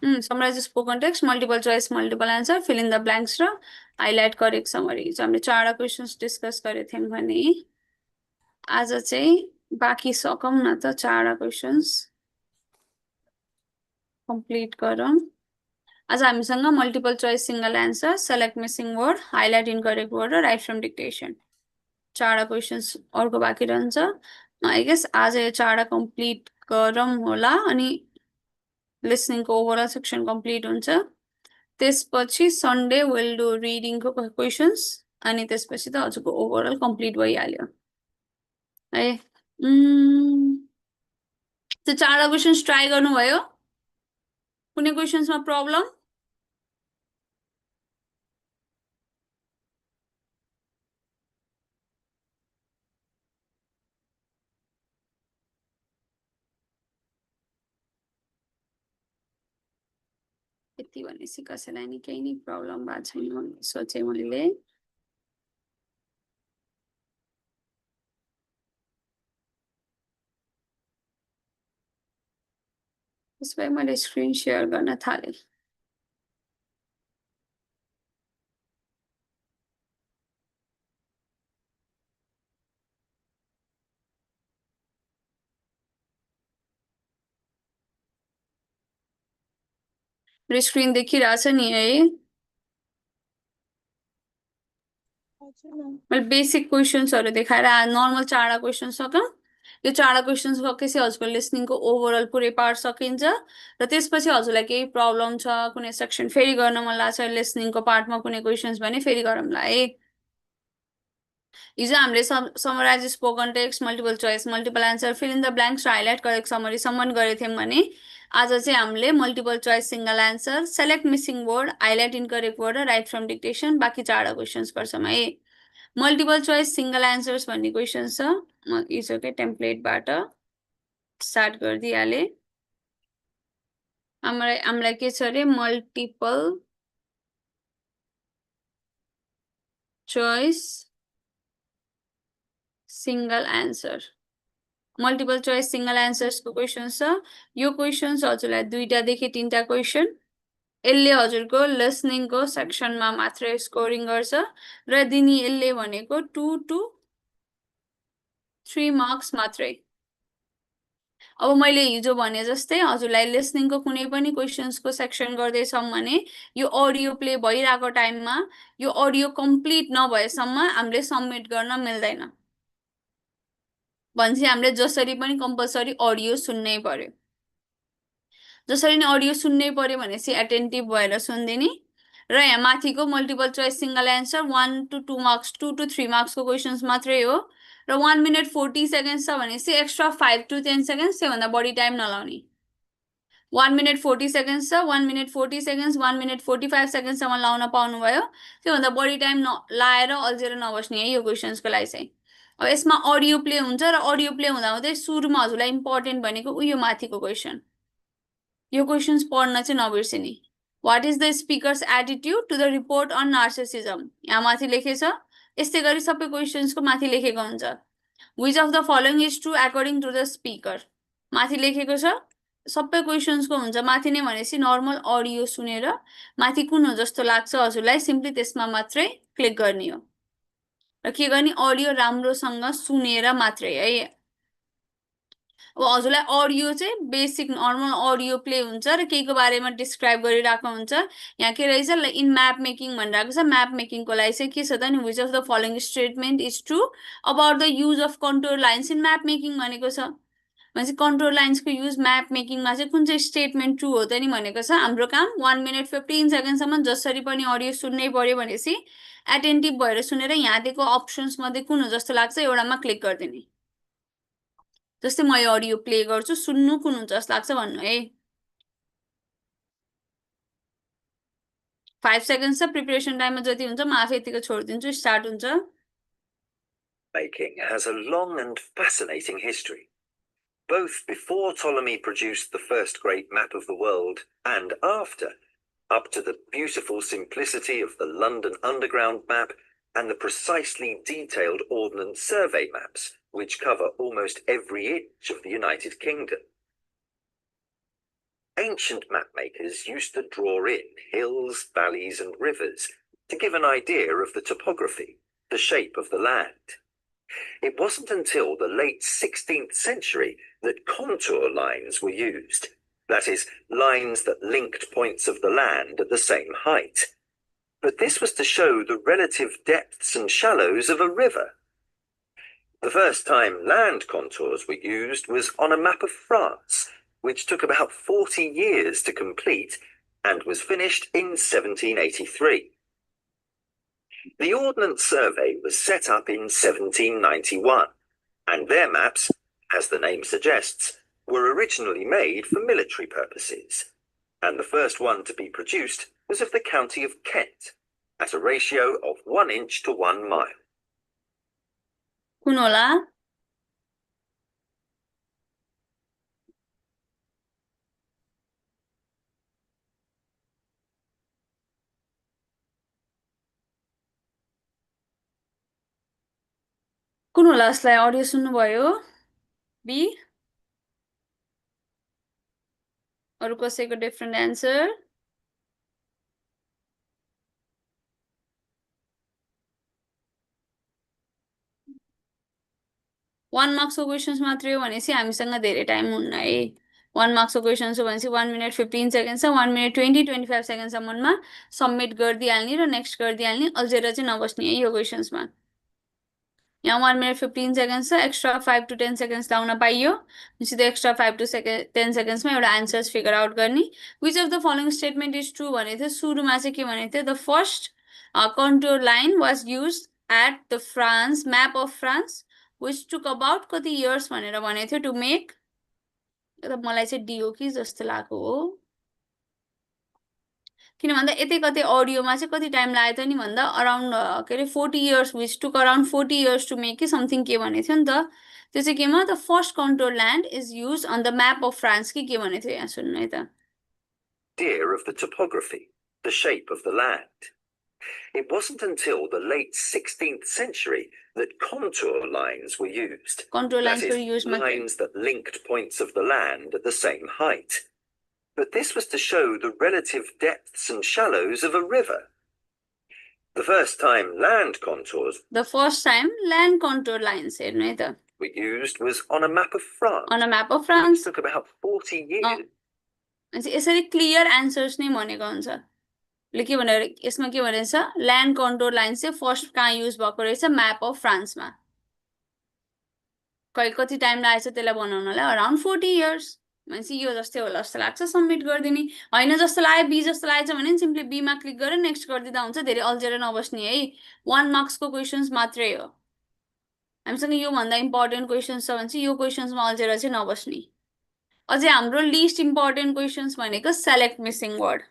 Summarize the spoken text, multiple choice, multiple answer, fill in the blanks र highlight correct summary. So हामीले 4 questions discuss गरेको थियौं भने आज चाहिँ बाँकी सकौं न त 4 क्वेशन्स कम्प्लिट गरौं। आज हामीसँग multiple choice single answer, select missing word, highlight incorrect word र राइट फ्रम डिक्टेसन 4 क्वेशन्स अर्को बाँकी रहन्छ। आई गेस आज यो 4 कम्प्लिट गरौं होला अनि लिसनिङ को ओभरअल सेक्सन कम्प्लिट हुन्छ। त्यसपछि सन्डे विल डु रिडिङ को क्वेशन्स अनि त्यसपछि त हजुरको ओभरअल कम्प्लिट भइहाल्यो है। त्यो 4 क्वेशन्स ट्राई गर्नुभयो? कुनै क्वेशन्समा प्रब्लम? यति भनेपछि कसैलाई नि केही नि प्रब्लम भएको छैन भन्ने सोचे मैले। त्यसपछि मैले स्क्रिन शेयर गर्न थालेँ। मेरो स्क्रिन देखिरहेछ नि है? मैले बेसिक क्वेशन्सहरु देखाएर नर्मल 4 क्वेशन्स सकौं। यो 4 क्वेशन्स सकेपछि हजुरको लिसनिङ को ओभरअल पुरै पार्ट सकिन्छ र त्यसपछि हजुरलाई केही प्रब्लम छ, कुनै सेक्सन फेरि गर्न मन लाग्छ लिसनिङ को पार्टमा कुनै क्वेशन्स भने फेरि गरौँला है। हिजो हामीले summarise spoken text, multiple choice, multiple answer, fill in the blanks र हाइलाइट करेक्ट समरी सम्म गरेको थियौं भने आज चाहिँ हामीले multiple choice single answer, select missing word, highlight incorrect word र राइट फ्रम डिक्टेसन बाँकी 4 क्वेशन्स गर्छौं है। मल्टिपल चोइस सिंगल आन्सर्स भन्ने क्वेशन छ। म हिजोकै टेम्प्लेटबाट स्टार्ट गरिदिइहालेँ। हामीलाई के छ अरे multiple choice single answer, multiple choice single answers को क्वेशन छ। यो क्वेशन्स हजुरलाई 2टा देखि 3टा क्वेशन यसले हजुरको लिसनिङ को सेक्सनमा मात्र स्कोरिङ गर्छ र दिनी यसले भनेको 2 to 3 मार्क्स मात्रै। अब मैले हिजो भने जस्तै हजुरलाई लिसनिङ को कुनै पनि क्वेशन्स को सेक्सन गर्दैछौं भने यो अडियो प्ले भइरहेको टाइममा यो अडियो कम्प्लिट नभएसम्म हामीले सबमिट गर्न मिल्दैन। भन्छ हामीले जसरी पनि कम्पलसरी अडियो सुन्नै पर्यो। जसरी नै अडियो सुन्नै पर्यो भनेपछि एटेन्टिभ भएर सुन्दिनी र यहाँ माथिको multiple choice single answer 1 to 2 marks, 2 to 3 marks को क्वेशन्स मात्रै हो र 1 minute 40 seconds छ भनेपछि एक्स्ट्रा 5 to 10 seconds त्योभन्दा बढी टाइम नलाउने। 1 minute 40 seconds छ, 1 minute 40 seconds, 1 minute 45 seconds सम्म लाउन पाउनुभयो। त्योभन्दा बढी टाइम लाएर अल्झेर नबस्ने है यो क्वेशन्सको लागि चाहिँ। अब यसमा अडियो प्ले हुन्छ र अडियो प्ले हुँदा हुँदै सुरुमा हजुरलाई इम्पोर्टेन्ट भनेको उयो माथिको क्वेशन। यो क्वेशन्स पढ्न चाहिँ नबिर्सिने। What is the speaker's attitude to the report on narcissism? यहाँ माथि लेखेको छ। यस्तै गरी सबै क्वेशन्सको माथि लेखेको हुन्छ। Which of the following is true according to the speaker? माथि लेखेको छ। सबै क्वेशन्सको हुन्छ माथि नै भनेपछि नर्मल अडियो सुनेर माथि कुन हो जस्तो लाग्छ हजुरलाई सिम्पली त्यसमा मात्रै क्लिक गर्ने हो र के गर्ने अडियो राम्रोसँग सुनेर मात्रै है। अब हजुरलाई अडियो चाहिँ बेसिक नर्मल अडियो प्ले हुन्छ र केहीको बारेमा डिस्क्राइब गरिरहेको हुन्छ। यहाँ के रहेछ इन म्याप मेकिङ भनिरहेको छ। म्याप मेकिङको लागि चाहिँ के छ त नि which of the following statement is true about the use of control lines in map making भनेको छ। भनेपछि कन्ट्रोल लाइन्सको युज म्याप मेकिङमा चाहिँ कुन चाहिँ स्टेटमेन्ट ट्रू हो त नि भनेको छ। हाम्रो काम 1 minute 15 सेकेन्डसम्म जसरी पनि अडियो सुन्नै पर्यो भनेपछि एटेन्टिभ भएर सुनेर यहाँ दिएको अप्सन्स मध्ये कुन हो जस्तो लाग्छ एउटामा क्लिक गरिदिने। जस्तै म यो अडियो प्ले गर्छु, सुन्नु कुन हुन्छ जस्तो लाग्छ भन्नु है। 5 seconds छ प्रिपरेसन टाइममा जति हुन्छ म आफै यतिको छोडिदिन्छु। स्टार्ट हुन्छ। Making has a long and fascinating history. Both before Ptolemy produced the first great map of the world and after, up to the beautiful simplicity of the London Underground map and the precisely detailed Ordnance Survey maps, which cover almost every inch of the United Kingdom. ancient mapmakers used to draw in hills, valleys, and rivers to give an idea of the topography, the shape of the land. It wasn't until the late 16th century that contour lines were used. That is, lines that linked points of the land at the same height. But this was to show the relative depths and shallows of a river. The first time land contours were used was on a map of France, which took about 40 years to complete and was finished in 1783. The Ordnance Survey was set up in 1791, and their maps, as the name suggests, were originally made for military purposes, and the first one to be produced was of the county of Kent, at a ratio of 1 inch to 1 mile. कुन होला कुन होला यसलाई audio सुन्नुभयो be अरु कसैको different answer 1 मार्क्सको questions मात्रै हो भनेपछि हामीसँग धेरै टाइम हुन्न है 1 मार्क्सको क्वेशन्स हो भनेपछि 1 मिनट 15 सेकेन्ड्स 1 मिनट 20-25 सेकेन्डसम्ममा सबमिट गरिदिइहाल्ने र नेक्स्ट गरिदिइहाल्ने अल्झेर चाहिँ नबस्ने है यो क्वेशन्समा यहाँ 1 मिनट 15 सेकेन्ड्स छ एक्स्ट्रा 5 to 10 सेकेन्ड्स लाउन पाइयो सिधै एक्स्ट्रा 5 to 10 सेकेन्ड्समा एउटा आन्सर्स फिगर आउट गर्ने which of the following statement is true भनेको थियो सुरुमा चाहिँ के भनेको थियो the first contour line was used at the France map of France which took about कति इयर्स भनेर भनेको थियो टु मेक मलाई चाहिँ डी हो कि जस्तो लागेको हो किन भन्दा यतै कतै अडियोमा चाहिँ कति टाइम लाग्यो त नि भन्दा अराउन्ड के अरे 40 years which took around 40 years to make कि समथिङ के भनेको थियो नि त त्यो चाहिँ केमा the first control land is use on the map of France कि के भनेको थियो यहाँ सुन्नु है त Idea of the topography, the shape of the land. It wasn't until the late 16th century that contour lines were used. Contour lines were used. Lines that linked points of the land at the same height. But this was to show the relative depths and shallows of a river. The first time land contours lines were used was on a map of France. On a map of France. It took about 40 years. यसरी clear answers नै भनेको हुन्छ ले के भनेर यसमा के भनेछ ल्यान्ड कन्ट्रोल लाइन चाहिँ फर्स्ट कहाँ युज भएको रहेछ म्याप अफ फ्रान्समा कति टाइम लागेछ त्यसलाई बनाउनलाई अराउन्ड 40 इयर्स भनेपछि यो जस्तै होला जस्तो लाग्छ सबमिट गरिदिने हैन जस्तो लाग्यो बी जस्तो लागेछ भने सिम्पली बी मा क्लिक गरेर नेक्स्ट गरिदिदा हुन्छ धेरै अल्झेर नबस्ने है 1 मार्क्सको क्वेशन्स मात्रै हो हामीसँग यो भन्दा इम्पोर्टेन्ट क्वेशन्स छ भने चाहिँ यो क्वेशन्समा अल्झेर चाहिँ नबस्ने अझै हाम्रो लिस्ट इम्पोर्टेन्ट क्वेशन्स भनेको सेलेक्ट मिसिङ वर्ड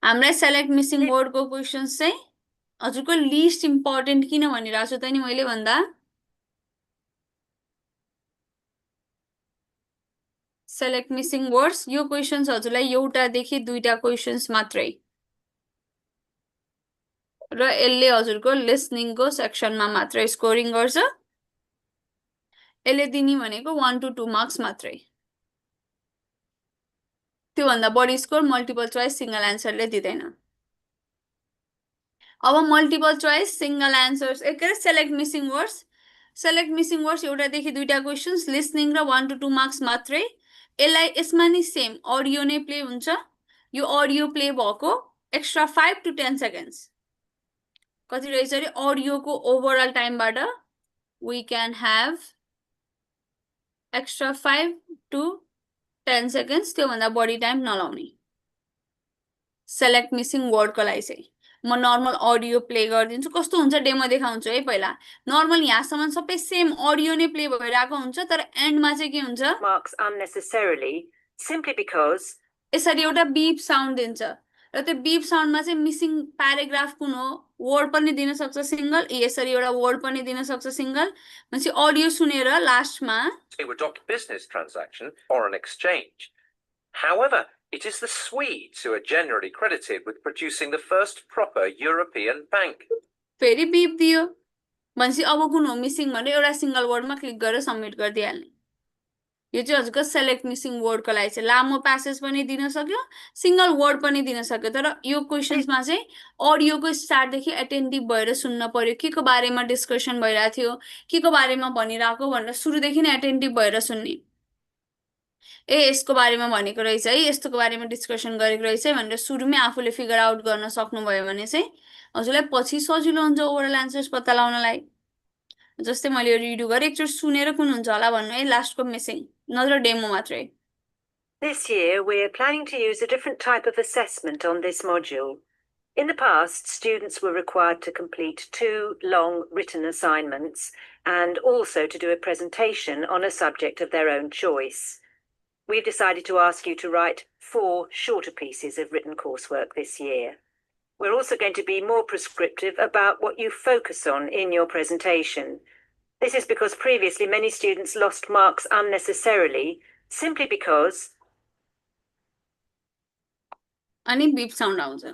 हामीलाई सेलेक्ट मिसिङ वर्डको क्वेशन्स चाहिँ हजुरको लिस्ट इम्पोर्टेन्ट किन भनिरहेको छु त नि मैले भन्दा सेलेक्ट मिसिङ वर्ड्स यो क्वेशन्स हजुरलाई एउटा देखि दुईटा क्वेशन्स मात्रै र यसले हजुरको लिसनिङको सेक्सनमा मात्रै स्कोरिङ गर्छ यसले दिने भनेको 1 to 2 मार्क्स मात्रै त्यो भन्दा बढी स्कोर मल्टिपल चोइस सिंगल आन्सरले दिदैन अब मल्टिपल चोइस सिंगल आन्सर्स एकै सेलेक्ट मिसिङ वर्ड्स एउटा देखि दुईटा क्वेशन्स लिसनिङ र 1 to 2 मार्क्स मात्रै यसलाई यसमा नि सेम अडियो नै प्ले हुन्छ यो अडियो प्ले भएको एक्स्ट्रा 5 to 10 सेकेन्ड्स कति रहेछ रे अडियोको overall टाइमबाट we can have extra 5 to 10 seconds त्यो भन्दा बढी टाइम नलाउने सेलेक्ट मिसिङ वर्डको लागि चाहिँ म नर्मल अडियो प्ले गरिदिन्छु कस्तो हुन्छ डेमो देखाउँछु है पहिला नर्मल यहाँसम्म सबै सेम अडियो नै प्ले भइरहेको हुन्छ तर एन्डमा चाहिँ के हुन्छ marks unnecessarily simply because यसरी एउटा बीप साउन्ड दिन्छ र त्यो बीप साउन्डमा चाहिँ मिसिङ प्याराग्राफ कुन हो वर्ड पनि दिन सक्छ सिंगल यसरी एउटा वर्ड पनि दिन सक्छ सिंगल भनेपछि अडियो सुनेर लास्टमा to adopt business transaction or an exchange. However, it is the Swedes who are generally credited with producing the first proper European bank. फेरि बीप दियो भनेपछि अब कुन हो मिसिङ भनेर एउटा सिंगल वर्डमा क्लिक गरेर सबमिट गरिदिइहाल्ने यो चाहिँ हजुरको सेलेक्ट मिसिङ वर्डको लागि चाहिँ लामो प्यासेज पनि दिन सक्यो सिंगल वर्ड पनि दिन सक्यो तर यो क्वेशन्समा चाहिँ अडियोको स्टार्टदेखि एटेन्टिभ भएर सुन्न पर्यो के को बारेमा डिस्कसन भइरहेको थियो के को बारेमा भनिरहेको भनेर सुरुदेखि नै एटेन्टिभ भएर सुन्ने ए यसको बारेमा भनेको रहेछ है यस्तोको बारेमा डिस्कसन गरेको रहेछ है भनेर सुरुमै आफूले फिगर आउट गर्न सक्नुभयो भने चाहिँ हजुरलाई पछि सजिलो हुन्छ ओभरअल एन्सर्स पत्ता लगाउनलाई जस्तै मैले यो रिड्यु गरेँ एकचोटि सुनेर कुन हुन्छ होला भन्नु है लास्टको मिसिङ नत्र डेमो मात्रै This year, we're planning to use a different type of assessment on this module. In the past, students were required to complete 2 long written assignments and also to do a presentation on a subject of their own choice. We've decided to ask you to write 4 shorter pieces of written coursework this year. We're also going to be more prescriptive about what you focus on in your presentation. This is because previously many students lost marks unnecessarily simply because अनि beep sound आउँछ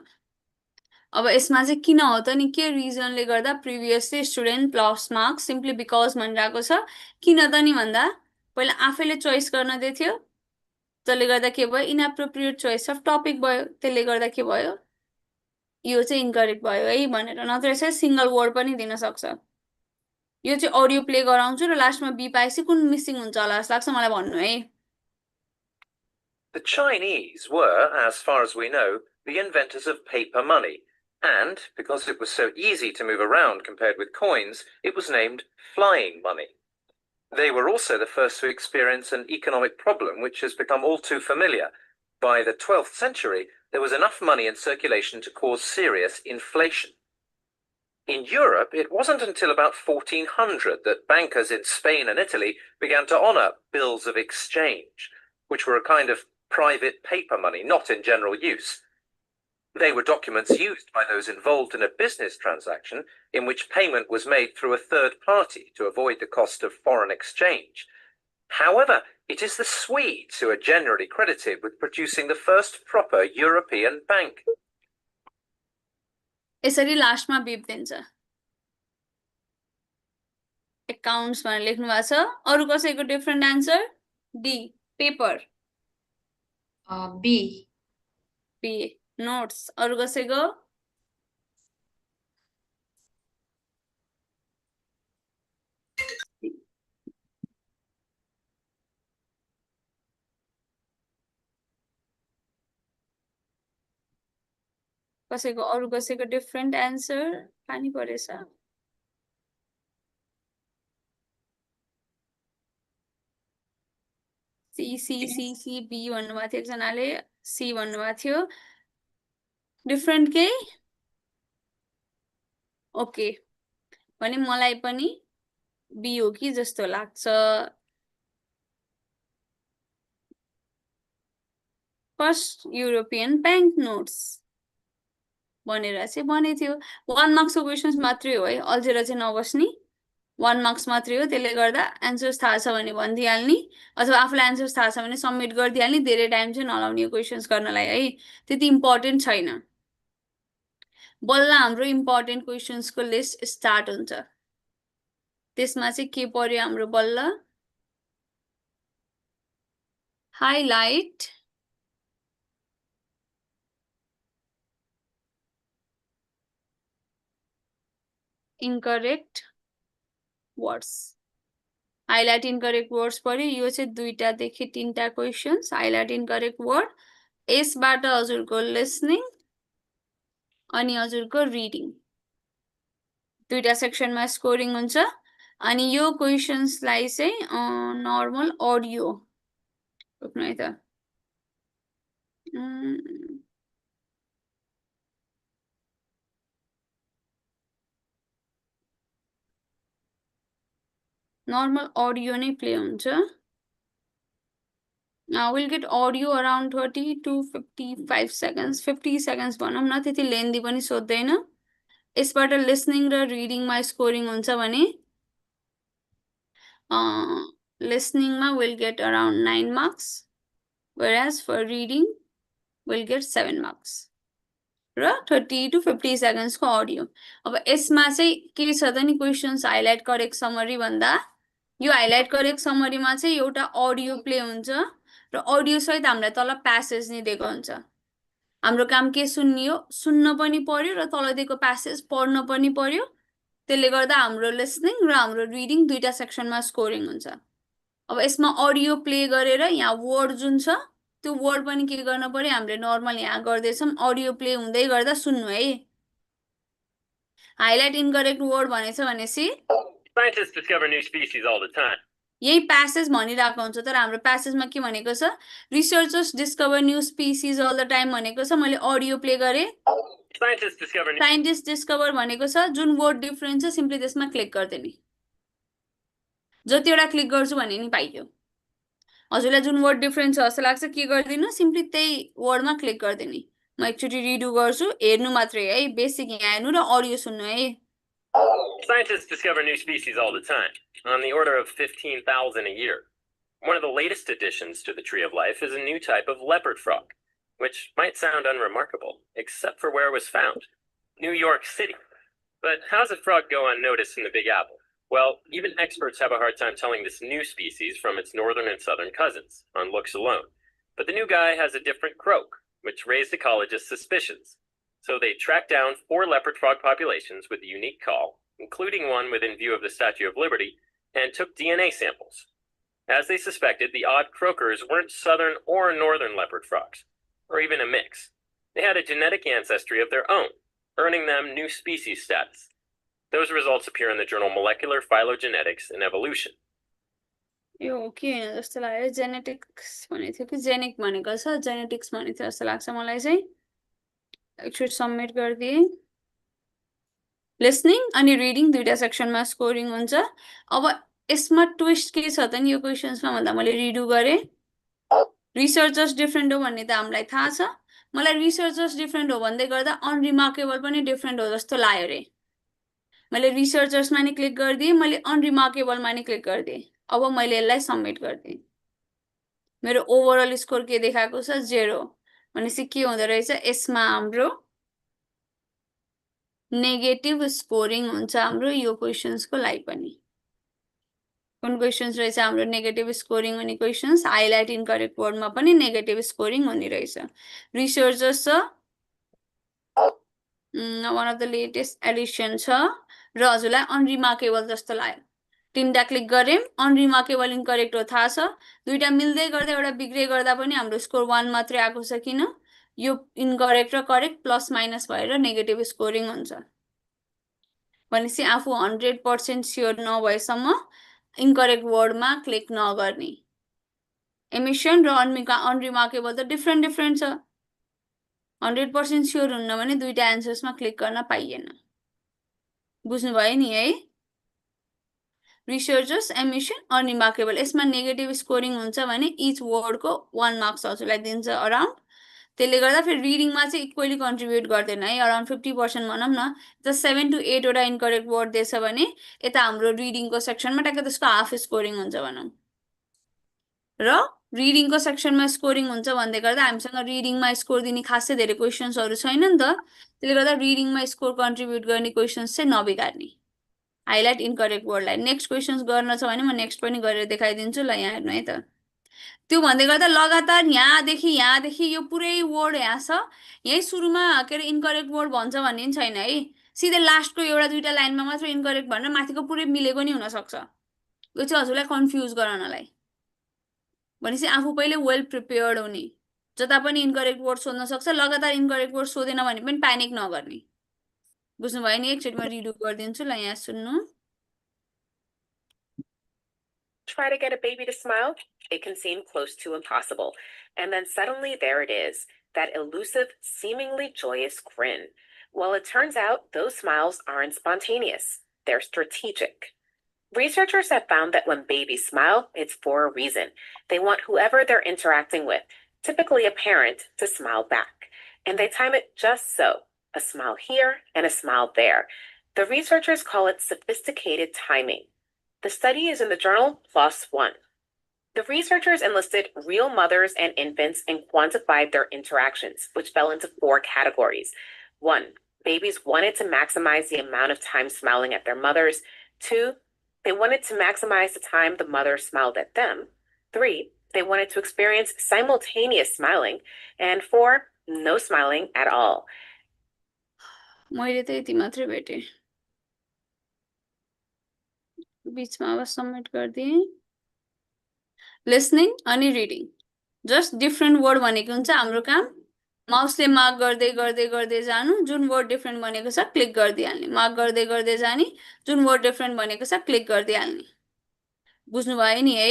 अब यसमा चाहिँ किन हो त नि के रिजनले गर्दा previously student loss marks simply because भनिरहेको छ किन त नि भन्दा पहिला आफैले चोइस गर्न दिएको त्यसले गर्दा के भयो इनएप्रोप्रिएट चोइस अफ टपिक भयो त्यसले गर्दा के भयो यो चाहिँ इन्करेक्ट भयो है भनेर नत्र चाहिँ सिंगल वर्ड पनि दिन सक्छ यो चाहिँ अडियो प्ले गराउँछु र लास्टमा बिप आएपछि कुन मिसिङ हुन्छ होला जस्तो लाग्छ मलाई भन्नु है The Chinese were, as far as we know, the inventors of paper money, and because it was so easy to move around compared with coins, it was named flying money. They were also the first to experience an economic problem which has become all too familiar. By the 12th century, there was enough money in circulation to cause serious inflation. In Europe, it wasn't until about 1400 that bankers in Spain and Italy began to honor bills of exchange, which were a kind of private paper money, not in general use. They were documents used by those involved in a business transaction in which payment was made through a third party to avoid the cost of foreign exchange. However, it is the Swedes who are generally credited with producing the first proper European bank. यसरी लास्टमा beep दिन्छ accounts भनेर लेख्नु भएको छ अरु कसैको different answer D paper B B notes अरु कसैको अरु कसैको डिफरेन्ट आन्सर पानी परेछ C C C C B भन्नुभएको थियो एकजनाले सी भन्नुभएको थियो डिफरेन्ट के ओके भने मलाई पनि बी हो कि जस्तो लाग्छ फर्स्ट युरोपियन बैंक नोट्स भनेर चाहिँ भने थियो 1 मार्क्सको क्वेशन्स मात्रै हो है अल्झेर चाहिँ नबस्नी 1 मार्क्स मात्रै हो त्यसले गर्दा एन्सर्स थाहा छ भने भनिदिइहाल्ने अथवा आफूलाई एन्सर्स थाहा छ भने सबमिट गरिदिइहाल्ने धेरै टाइम चाहिँ नलाउने क्वेशन्स गर्नलाई है त्यति इम्पोर्टेन्ट छैन बल्ल हाम्रो इम्पोर्टेन्ट क्वेशन्सको लिस्ट स्टार्ट हुन्छ त्यसमा चाहिँ के पर्यो हाम्रो बल्ल highlight incorrect words highlight incorrect words पर्यो यो चाहिँ 2टा देखि 3टा क्वेशन्स हाइलाइट इनकरेक्ट वर्ड यसबाट हजुरको लिसनिङ अनि हजुरको रिडिङ 2टा सेक्सनमा स्कोरिङ हुन्छ अनि यो क्वेशन्सलाई चाहिँ नर्मल अडियो रोक्नु है त नर्मल अडियो नै प्ले हुन्छ we'll get audio around 30 to 55 seconds 50 seconds भनौं न त्यति लेन्दी पनि सोध्दैन यसबाट लिसनिङ र रिडिङमा स्कोरिङ हुन्छ भने लिसनिङमा we'll get around 9 marks whereas for reading we'll get 7 marks र 30 to 50 seconds को अडियो अब यसमा चाहिँ के छ त नि क्वेशन्स हाइलाइट करेक्ट समरी भन्दा यो हाइलाइट गरेको समरीमा चाहिँ एउटा अडियो प्ले हुन्छ र अडियो सहित हामीलाई तल प्यासेज नि दिएको हुन्छ। हाम्रो काम के सुन्नियो, सुन्न पनि पर्यो र तल दिएको प्यासेज पढ्न पनि पर्यो। त्यसले गर्दा हाम्रो लिसनिङ र हाम्रो रिडिङ दुईटा सेक्सनमा स्कोरिङ हुन्छ। अब यसमा अडियो प्ले गरेर यहाँ वर्ड जुन छ त्यो वर्ड पनि के गर्न पर्यो, हामीले नर्मल यहाँ गर्दैछौँ अडियो प्ले हुँदै गर्दा सुन्नु है। हाइलाइट इनकरेक्ट वर्ड भनेछ भनेपछि Scientists discover new species all the time. यही प्यासेज भनिरहेको हुन्छ, तर हाम्रो प्यासेजमा के भनेको छ, researchers discover new species all the time भनेको छ। मैले अडियो प्ले गरेँ, साइन्टिस्ट डिस्कभर भनेको छ। जुन वर्ड डिफरेन्स छ सिम्पली त्यसमा क्लिक गरिदिने, जतिवटा क्लिक गर्छु भने नि पाइयो। हजुरलाई जुन वर्ड डिफरेन्स छ जस्तो लाग्छ के गरिदिनु, सिम्पली त्यही वर्डमा क्लिक गरिदिने। म एकचोटि रिडु गर्छु, हेर्नु मात्रै है, बेसिक यहाँ हेर्नु र अडियो सुन्नु है। Scientists discover new species all the time, on the order of 15,000 a year. One of the latest additions to the tree of life is a new type of leopard frog, which might sound unremarkable, except for where it was found, New York City. But how's a frog go unnoticed in the Big Apple? Well, even experts have a hard time telling this new species from its northern and southern cousins, on looks alone. But the new guy has a different croak, which raised ecologists' suspicions. So they tracked down 4 leopard frog populations with a unique call, including one within view of the Statue of Liberty, and took DNA samples. As they suspected, the odd croakers weren't southern or northern leopard frogs, or even a mix. They had a genetic ancestry of their own, earning them new species status. Those results appear in the journal Molecular Phylogenetics and Evolution. यो के जस्तो लाग्यो, genetics भनेको थियो कि genic भनेको छ, genetics भनेको थियो जस्तो लाग्छ मलाई चाहिँ। एकचोटि सबमिट गरिदिएँ। लिसनिङ अनि रिडिङ दुईटा सेक्सनमा स्कोरिङ हुन्छ। अब यसमा ट्विस्ट के छ त नि यो क्वेसन्समा भन्दा मैले रिडु गरेँ। रिसर्चर्स डिफ्रेन्ट हो भन्ने त हामीलाई थाहा छ। मलाई रिसर्चर्स डिफ्रेन्ट हो भन्दै गर्दा अनरिमार्केबल पनि डिफ्रेन्ट हो जस्तो लाग्यो रे। मैले रिसर्चर्समा नि क्लिक गरिदिएँ, मैले अनरिमार्केबलमा नि क्लिक गरिदिएँ। अब मैले यसलाई सबमिट गरिदिएँ। मेरो ओभरअल स्कोर के देखाएको छ, 0। भनेपछि के हुँदो रहेछ, यसमा हाम्रो नेगेटिभ स्कोरिङ हुन्छ हाम्रो यो क्वेसन्सको लागि पनि। कुन क्वेसन्स रहेछ हाम्रो नेगेटिभ स्कोरिङ हुने क्वेसन्स, हाइलाइट इनकरेक्ट वर्डमा पनि नेगेटिभ स्कोरिङ हुने रहेछ। रिसर्चर्स छ, one of the latest Edison छ र हजुरलाई अनरिमार्केबल जस्तो लाग्यो। 3टा क्लिक गरेँ, अनरिमार्केबल इनकरेक्ट हो थाहा छ। दुईटा मिल्दै गर्दा एउटा बिग्रे गर्दा पनि हाम्रो स्कोर 1 मात्रै आएको छ। किन? यो इनकरेक्ट र करेक्ट प्लस माइनस भएर नेगेटिभ स्कोरिङ हुन्छ। भनेपछि आफू 100% स्योर नभएसम्म इनकरेक्ट वर्डमा क्लिक नगर्ने। एमिसन र अनरिमार्केबल त डिफ्रेन्ट छ। 100% स्योर हुन्न भने दुईटा एन्सर्समा क्लिक गर्न पाइएन। बुझ्नुभयो नि है? रिसर्चर्स, एमिसन, अनरिमार्केबल, यसमा नेगेटिभ स्कोरिङ हुन्छ भने इच वर्डको 1 मार्क्स हजुरलाई दिन्छ अराउन्ड। त्यसले गर्दा फेरि रिडिङमा चाहिँ इक्वली कन्ट्रिब्युट गर्दैन है, अराउन्ड 50% भनौँ न। त 7 to 8 वटा इनकरेक्ट वर्ड दिएछ भने यता हाम्रो रिडिङको सेक्सनमा ट्याक्क त्यसको हाफ स्कोरिङ हुन्छ भनौँ। र रिडिङको सेक्सनमा स्कोरिङ हुन्छ भन्दै गर्दा हामीसँग रिडिङमा स्कोर दिने खासै धेरै क्वेसन्सहरू छैन नि त। त्यसले गर्दा रिडिङमा स्कोर कन्ट्रिब्युट गर्ने क्वेसन्स चाहिँ नबिगार्ने। हाइलाइट इनकरेक्ट वर्डलाई नेक्स्ट क्वेसन्स गर्न छ भने म नेक्स्ट पनि गरेर देखाइदिन्छु। ल यहाँ हेर्नु है त। त्यो भन्दै गर्दा लगातार यहाँदेखि यो पुरै वर्ड यहाँ छ। यही सुरुमा के अरे इनकरेक्ट वर्ड भन्छ भन्ने पनि छैन है। सिधै लास्टको एउटा दुईटा लाइनमा मात्र इनकरेक्ट भनेर माथिको पुरै मिलेको नि हुनसक्छ। यो चाहिँ हजुरलाई कन्फ्युज गराउनलाई। भनेपछि आफू पहिले वेल प्रिपेयर्ड हुने। जता पनि इनकरेक्ट वर्ड सोध्न सक्छ, लगातार इनकरेक्ट वर्ड सोधेन भने पनि प्यानिक नगर्ने। बुझ्नुभयो नि? एकचोटि म रिडु गरिदिन्छु। ल यहाँ सुन्नु। Try to get a baby to smile, it can seem close to impossible. And then suddenly there it is, that elusive, seemingly joyous grin. Well, it turns out those smiles aren't spontaneous. They're strategic. Researchers have found that when babies smile, it's for a reason. They want whoever they're interacting with, typically a parent, to smile back. And they time it just so, a smile here and a smile there. The researchers call it sophisticated timing. The study is in the journal PLOS ONE. The researchers enlisted real mothers and infants and quantified their interactions, which fell into 4 categories. 1, babies wanted to maximize the amount of time smiling at their mothers. 2, They wanted to maximize the time the mother smiled at them. 3, they wanted to experience simultaneous smiling. And 4, no smiling at all. मैले त यति मात्रै भेटेँ बिचमा अब submit गरिदिएँ listening अनि reading just different word भनेको हुन्छ हाम्रो काम माउसले मार्क गर्दै गर्दै गर्दै जानु जुन वर्ड डिफ्रेन्ट भनेको छ क्लिक गरिदिइहाल्ने मार्क गर्दै गर्दै जाने जुन वर्ड डिफ्रेन्ट भनेको छ क्लिक गरिदिइहाल्ने बुझ्नुभयो नि है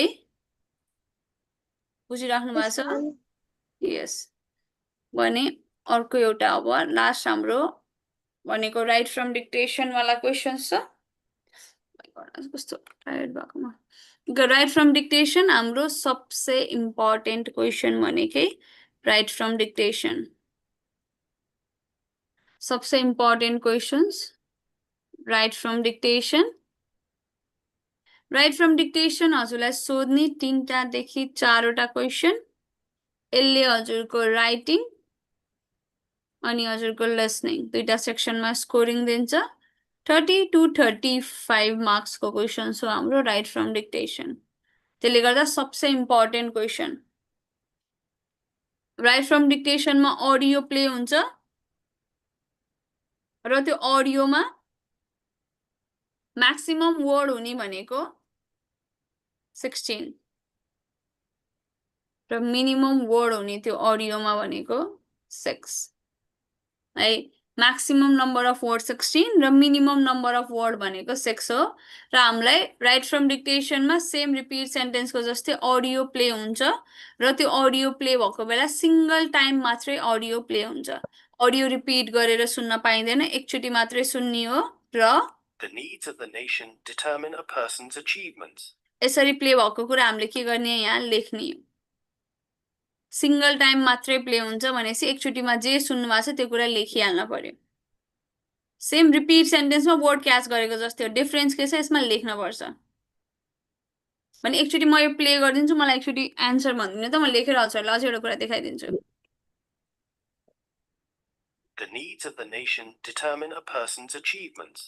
बुझिराख्नु भएको छ यस भने अर्को एउटा अब लास्ट हाम्रो भनेको राइट फ्रम डिक्टेसन वाला क्वेशन्स छ कस्तो टायर्ड भएकोमा राइट फ्रम डिक्टेसन हाम्रो सबसे इम्पोर्टेन्ट क्वेशन भनेकै राइट फ्रम डिक्टेसन सबसे important questions right from dictation write from dictation हजुरलाई सोध्ने 3टा देखि 4वटा क्वेशन यसले हजुरको राइटिङ अनि हजुरको लिसनिङ 2टा सेक्सनमा स्कोरिङ दिन्छ 30 to 35 मार्क्स को क्वेशन हो हाम्रो राइट फ्रम डिक्टेसन त्यसले गर्दा सबसे इम्पोर्टेन्ट क्वेशन राइट फ्रम डिक्टेसनमा अडियो प्ले हुन्छ र त्यो अडियोमा म्याक्सिमम वर्ड हुने भनेको 16 र मिनिमम वर्ड हुने त्यो अडियोमा भनेको 6 है maximum number of word 16 र minimum number of word भनेको 6 हो र हामीलाई राइट फ्रम डिक्टेसनमा सेम रिपिट सेन्टेन्स को जस्तै अडियो प्ले हुन्छ र त्यो अडियो प्ले भएको बेला सिंगल टाइम मात्रै अडियो प्ले हुन्छ अडियो रिपिट गरेर सुन्न पाइँदैन एकचोटी मात्रै सुन्ने हो र The needs of the nation determine a person's achievements. यसरी प्ले भएको कुरा हामीले के गर्ने यहाँ लेख्ने सिंगल टाइम मात्रै प्ले हुन्छ भनेपछि एकचोटीमा जे सुन्नु भएको छ त्यो कुरा लेखिहाल्न पर्यो सेम रिपिट सेन्टेन्समा वर्ड क्याच गरेको जस्तै हो डिफरेन्स के छ यसमा लेख्न पर्छ भने एकचोटी म यो प्ले गरिदिन्छु मलाई एकचोटी आन्सर भन्दिनु त म लेखेर हजुरलाई अझै एउटा कुरा देखाइदिन्छु The needs of the nation determine a person's achievements.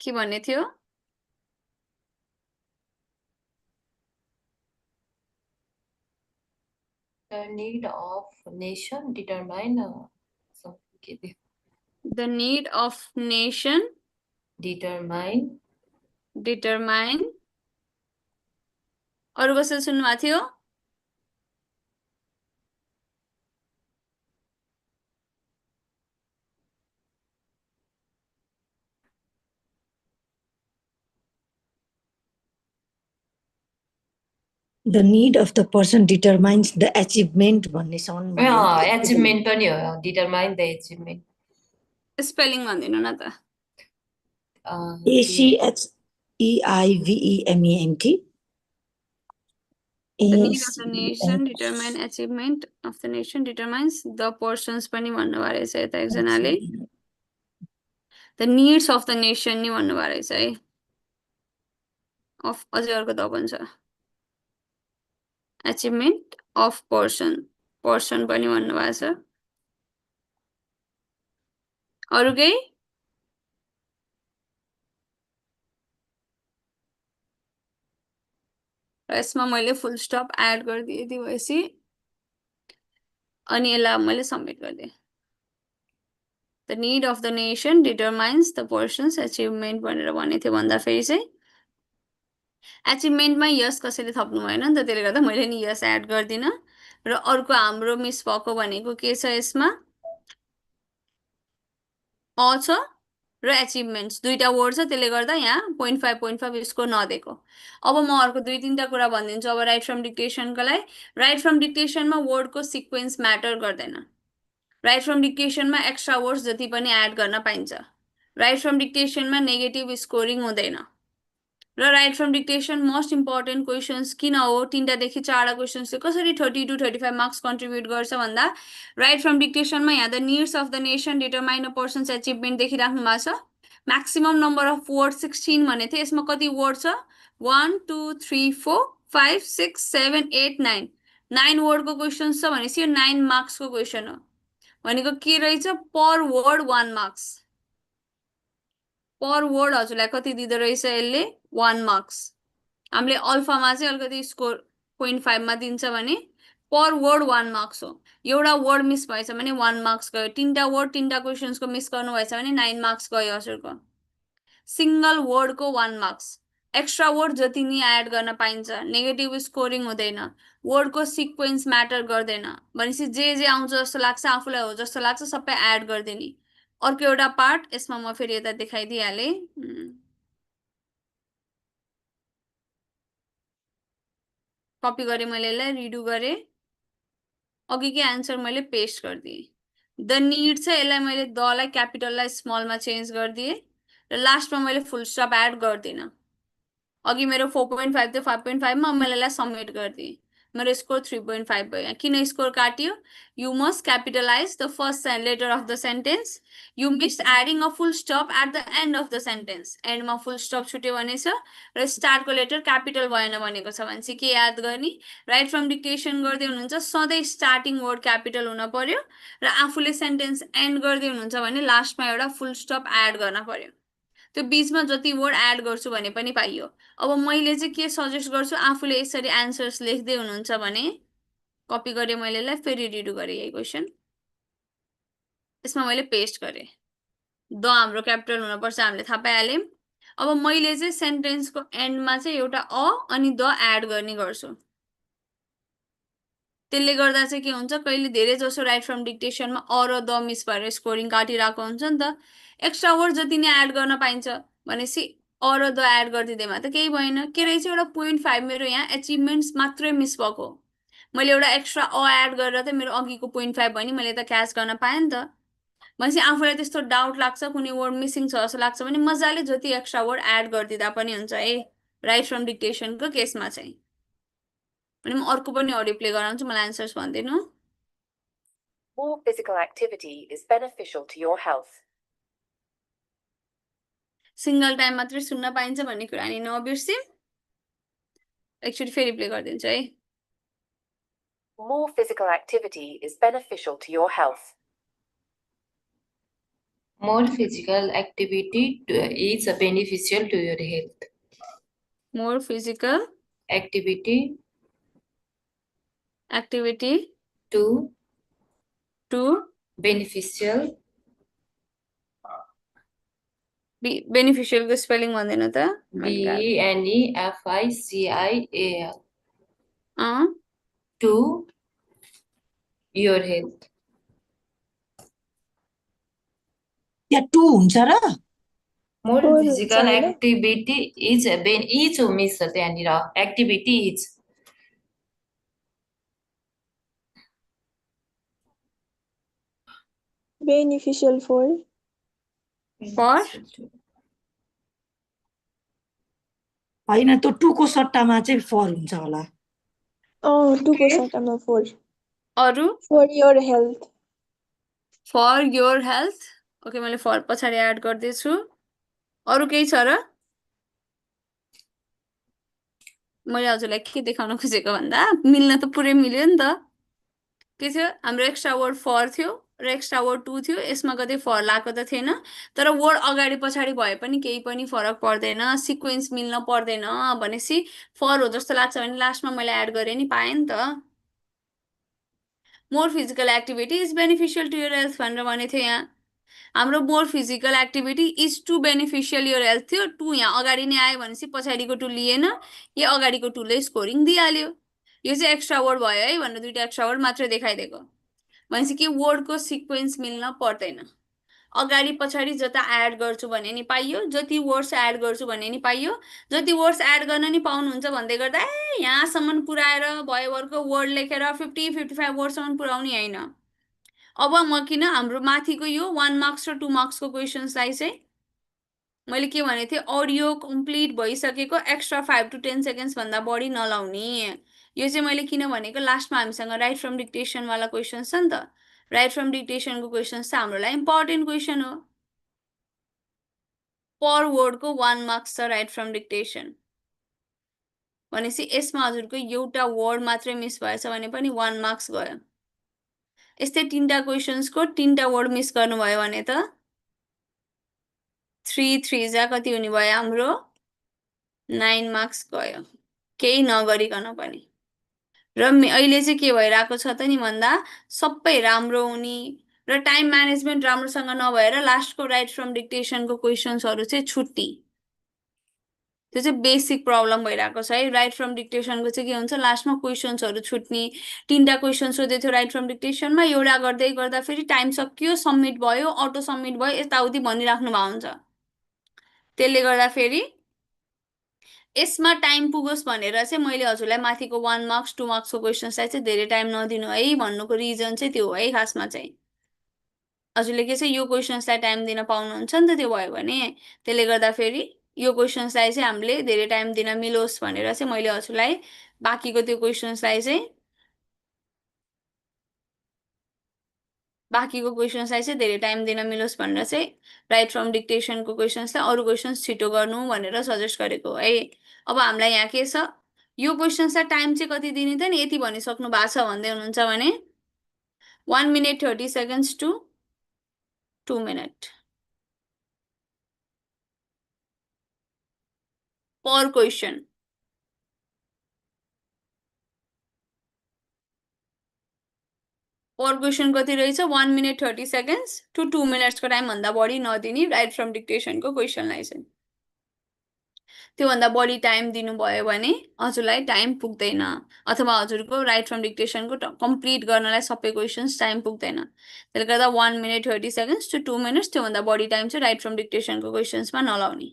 के भन्ने थियो The need of nation determine the need of nation determine अरु कसैले सुन्नु भएको थियो The need of the person determines the achievement भन्ने साउन्ड achievement पनि हो determine the achievement स्पेलिङ भन्दिनु न त ACHEIVEMENT The need of the nation determine achievement of the nation determines the persons पनि भन्नु भएको रहेछ यता एकजनाले The needs of the nation नि भन्नु भएको रहेछ है अफ अझै अर्को दबन छ achievement of person पनि भन्नु भएको छ अरु केही यसमा मैले फुल स्टप एड गरिदिए भएपछि अनि यसलाई मैले सबमिट गरिदिएँ The need of the nation determines the person's achievement भनेर भने थियो भन्दा फेरि चाहिँ अचिभमेन्टमा यस कसैले थप्नु भएन नि त त्यसले गर्दा मैले नि यस एड गर्दिन र अर्को हाम्रो मिस भएको भनेको के छ यसमा अ छ र अचिभमेन्ट्स दुईटा वर्ड छ त्यसले गर्दा यहाँ 0.5 यसको नदिएको अब म अर्को 2-3टा कुरा भनिदिन्छु अब राइट फ्रम डिक्टेसनको लागि राइट फ्रम डिक्टेसनमा वर्डको सिक्वेन्स म्याटर गर्दैन राइट फ्रम डिक्टेसनमा एक्स्ट्रा वर्ड्स जति पनि एड गर्न पाइन्छ राइट फ्रम डिक्टेसनमा नेगेटिभ स्कोरिङ हुँदैन र write from dictation most important questions किन हो 3टा देखि 4टा क्वेशन्सले कसरी 30 to 35 मार्क्स कन्ट्रिब्युट गर्छ भन्दा राइट फ्रम डिक्टेसनमा यहाँ the needs of the nation determine a persons achievement देखिराख्नु भएको छ म्याक्सिमम नम्बर अफ वर्ड 16 भने थियो यसमा कति वर्ड छ 1 2 3 4 5 6 7 8 9 9 वर्डको क्वेशन्स छ भनेपछि यो 9 मार्क्सको क्वेशन हो भनेको के रहेछ पर वर्ड 1 मार्क्स पर वर्ड हजुरलाई कति दिँदो रहेछ यसले 1 मार्क्स हामीले अल्फामा चाहिँ अलिकति स्कोर 0.5 मा दिन्छ भने पर वर्ड 1 मार्क्स हो एउटा वर्ड मिस भएछ भने 1 मार्क्स गयो तीनटा वर्ड तीनटा क्वेशन्सको मिस गर्नु भएछ भने 9 मार्क्स गयो हजुरको सिंगल वर्डको 1 मार्क्स एक्स्ट्रा वर्ड जति नि एड गर्न पाइन्छ नेगेटिभ स्कोरिङ हुँदैन वर्डको सिक्वेन्स म्याटर गर्दैन भनेपछि जे आउँछ जस्तो लाग्छ आफूलाई हो जस्तो लाग्छ सबै एड गरिदिने अर्को एउटा पार्ट यसमा म फेरि यता देखाइदिइहालेँ कपी गरेँ मैले यसलाई रिडु गरेँ अघिकै आन्सर मैले पेस्ट गरिदिएँ द निड छ यसलाई मैले दलाई क्यापिटललाई स्मलमा चेन्ज गरिदिएँ र लास्टमा मैले फुल स्टप एड गर्दिनँ अघि मेरो 4.5 थियो 5.5 मा मैले यसलाई सबमिट गरिदिएँ मेरो स्कोर 3.5 भयो किन स्कोर काट्यो you must capitalise the first letter of the sentence you miss adding a full stop at the end of the sentence एन्डमा फुल स्टप छुट्यो भनेछ र स्टार्टको लेटर क्यापिटल भएन भनेको छ भने चाहिँ के याद गर्ने राइट फ्रम डिक्टेसन गर्दै हुनुहुन्छ सधैँ स्टार्टिङ वर्ड क्यापिटल हुन पर्यो र आफूले सेन्टेन्स एन्ड गर्दै हुनुहुन्छ भने लास्टमा एउटा फुल स्टप एड गर्न पर्यो त्यो बीचमा जति वर्ड एड गर्छु भने पनि पाइयो अब मैले चाहिँ के सजेस्ट गर्छु आफूले यसरी आन्सर्स लेख्दै हुनुहुन्छ भने कपी गरेँ मैले यसलाई फेरि रिडु गरेँ यही क्वेसन यसमा मैले पेस्ट गरेँ द हाम्रो क्यापिटल हुनुपर्छ हामीले थाहा पाइहाल्यौँ अब मैले चाहिँ सेन्टेन्सको एन्डमा चाहिँ एउटा अ अनि द एड गर्ने गर्छु त्यसले गर्दा चाहिँ के हुन्छ कहिले धेरै जसो राइट फ्रम डिक्टेसनमा अ र द मिस भएर स्कोरिङ काटिरहेको हुन्छ नि त एक्स्ट्रा वर्ड जति नै एड गर्न पाइन्छ भनेपछि अ र द एड गरिदिँदैमा त केही भएन के रहेछ एउटा 0.5 मेरो यहाँ एचिभमेन्ट्स मात्रै मिस भएको मैले एउटा एक्स्ट्रा अ एड गरेर त मेरो अघिको 0.5 भयो नि मैले त क्याच गर्न पाएँ नि त भनेपछि आफूलाई त्यस्तो डाउट लाग्छ कुनै वर्ड मिसिङ छ जस्तो लाग्छ भने मजाले जति एक्स्ट्रा वर्ड एड गरिदिँदा पनि हुन्छ है राइट फ्रम डिक्टेसनको केसमा चाहिँ अनि म अर्को पनि अडियो प्ले गराउँछु मलाई आन्सर्स भन्दिनु More physical activity is beneficial to your health. Single time मात्रै सुन्न पाइन्छ भन्ने कुरा नि नबिर्सि एकचोटि फेरि प्ले गरिदिन्छु है More physical activity is beneficial to your health. More physical activity is beneficial to your health. More physical Activity to beneficial beneficial को स्पेलिङ भन्दैन त BENEFICIAL to your health. यहाँ टु हुन्छ र More physical activity is miss छ त्यहाँनिर activity is beneficial for होइन त्यो टुको सट्टामा चाहिँ फर हुन्छ होला टुको सट्टामा for अरु for your health for your health okay मैले फर पछाडि एड गर्दैछु अरु केही छ र मैले हजुरलाई के देखाउन खोजेको भन्दा मिल्न त पुरै मिल्यो नि त के थियो हाम्रो एक्स्ट्रा वर्ड फर थियो र एक्स्ट्रा वर्ड टु थियो यसमा कतै फर लागेको त थिएन तर वर्ड अगाडि पछाडि भए पनि केही पनि फरक पर्दैन सिक्वेन्स मिल्न पर्दैन भनेपछि फर हो जस्तो लाग्छ भने लास्टमा मैले एड गरेँ नि पाएँ नि त more physical activity is beneficial to your health भनेर भनेको थियो यहाँ हाम्रो more physical activity is to beneficial your health थियो टु यहाँ अगाडि नै आयो भनेपछि पछाडिको टु लिएन यो अगाडिको टुले स्कोरिङ दिइहाल्यो यो चाहिँ एक्स्ट्रा वर्ड भयो है भनेर दुईटा एक्स्ट्रा वर्ड मात्रै देखाइदिएको भनेपछि कि वर्डको सिक्वेन्स मिल्न पर्दैन अगाडि पछाडि जता एड गर्छु भने नि पाइयो जति वर्ड्स एड गर्छु भने नि पाइयो जति वर्ड्स एड गर्न नि पाउनुहुन्छ भन्दै गर्दा यहाँसम्म पुऱ्याएर भयो वर्डको वर्ड लेखेर 50-55 वर्डसम्म पुऱ्याउने होइन अब म किन हाम्रो माथिको यो 1 मार्क्स र 2 मार्क्सको क्वेसन्सलाई चाहिँ मैले के भनेको थिएँ अडियो कम्प्लिट भइसकेको एक्स्ट्रा 5 to 10 सेकेन्ड्स भन्दा बढी नलाउने यो चाहिँ मैले किन भनेको लास्टमा हामीसँग राइट फ्रम डिक्टेसन वाला क्वेसन्स छ नि त राइट फ्रम डिक्टेसनको क्वेसन्स चाहिँ हाम्रो लागि इम्पोर्टेन्ट क्वेसन हो पर वर्डको 1 मार्क्स छ राइट फ्रम डिक्टेसन भनेपछि यसमा हजुरको एउटा वर्ड मात्रै मिस भएछ भने पनि 1 मार्क्स गयो यस्तै तीनटा क्वेसन्सको तीनटा वर्ड मिस गर्नुभयो भने त 3 3 जा कति हुने भयो हाम्रो 9 मार्क्स गयो केही नगरिकन पनि र अहिले चाहिँ के भइरहेको छ त नि भन्दा सबै राम्रो हुने र टाइम म्यानेजमेन्ट राम्रोसँग नभएर लास्टको राइट फ्रम डिक्टेसनको क्वेसन्सहरू चाहिँ छुट्टी त्यो चाहिँ बेसिक प्रब्लम भइरहेको छ है राइट फ्रम डिक्टेसनको चाहिँ के हुन्छ लास्टमा क्वेसन्सहरू छुट्ने 3टा क्वेसन सोधेको थियो राइट फ्रम डिक्टेसनमा एउटा गर्दै गर्दा फेरि टाइम सकियो सबमिट भयो अटो सबमिट भयो यताउति भनिराख्नु भएको हुन्छ त्यसले गर्दा फेरि यसमा टाइम पुगोस् भनेर चाहिँ मैले हजुरलाई माथिको 1 मार्क्स 2 मार्क्सको क्वेसन्सलाई चाहिँ धेरै टाइम नदिनु है भन्नुको रिजन चाहिँ त्यो हो है खासमा चाहिँ हजुरले के चाहिँ यो क्वेसन्सलाई टाइम दिन पाउनुहुन्छ नि त त्यो भयो भने त्यसले गर्दा फेरि यो क्वेसन्सलाई चाहिँ हामीले धेरै टाइम दिन मिलोस् भनेर चाहिँ मैले हजुरलाई बाँकीको त्यो क्वेसन्सलाई चाहिँ धेरै टाइम दिन मिलोस् भनेर चाहिँ राइट फ्रम डिक्टेसनको क्वेसन्सलाई अरू क्वेसन्स छिटो गर्नु भनेर सजेस्ट गरेको है अब हामीलाई यहाँ के छ यो क्वेसन्सलाई टाइम चाहिँ कति दिने त नि यति भनिसक्नु भएको छ भन्दै हुनुहुन्छ भने 1 minute 30 seconds to 2 minutes per question per question कति रहेछ 1 minute 30 seconds to 2 minutes को टाइम भन्दा बढी नदिने राइट फ्रम डिक्टेसनको क्वेसनलाई चाहिँ त्योभन्दा बढी टाइम दिनुभयो भने हजुरलाई टाइम पुग्दैन अथवा हजुरको राइट फ्रम डिक्टेसनको कम्प्लिट गर्नलाई सबै क्वेसन्स टाइम पुग्दैन त्यसले गर्दा 1 minute 30 seconds to 2 minutes त्योभन्दा बढी टाइम चाहिँ राइट फ्रम डिक्टेसनको क्वेसन्समा नलाउने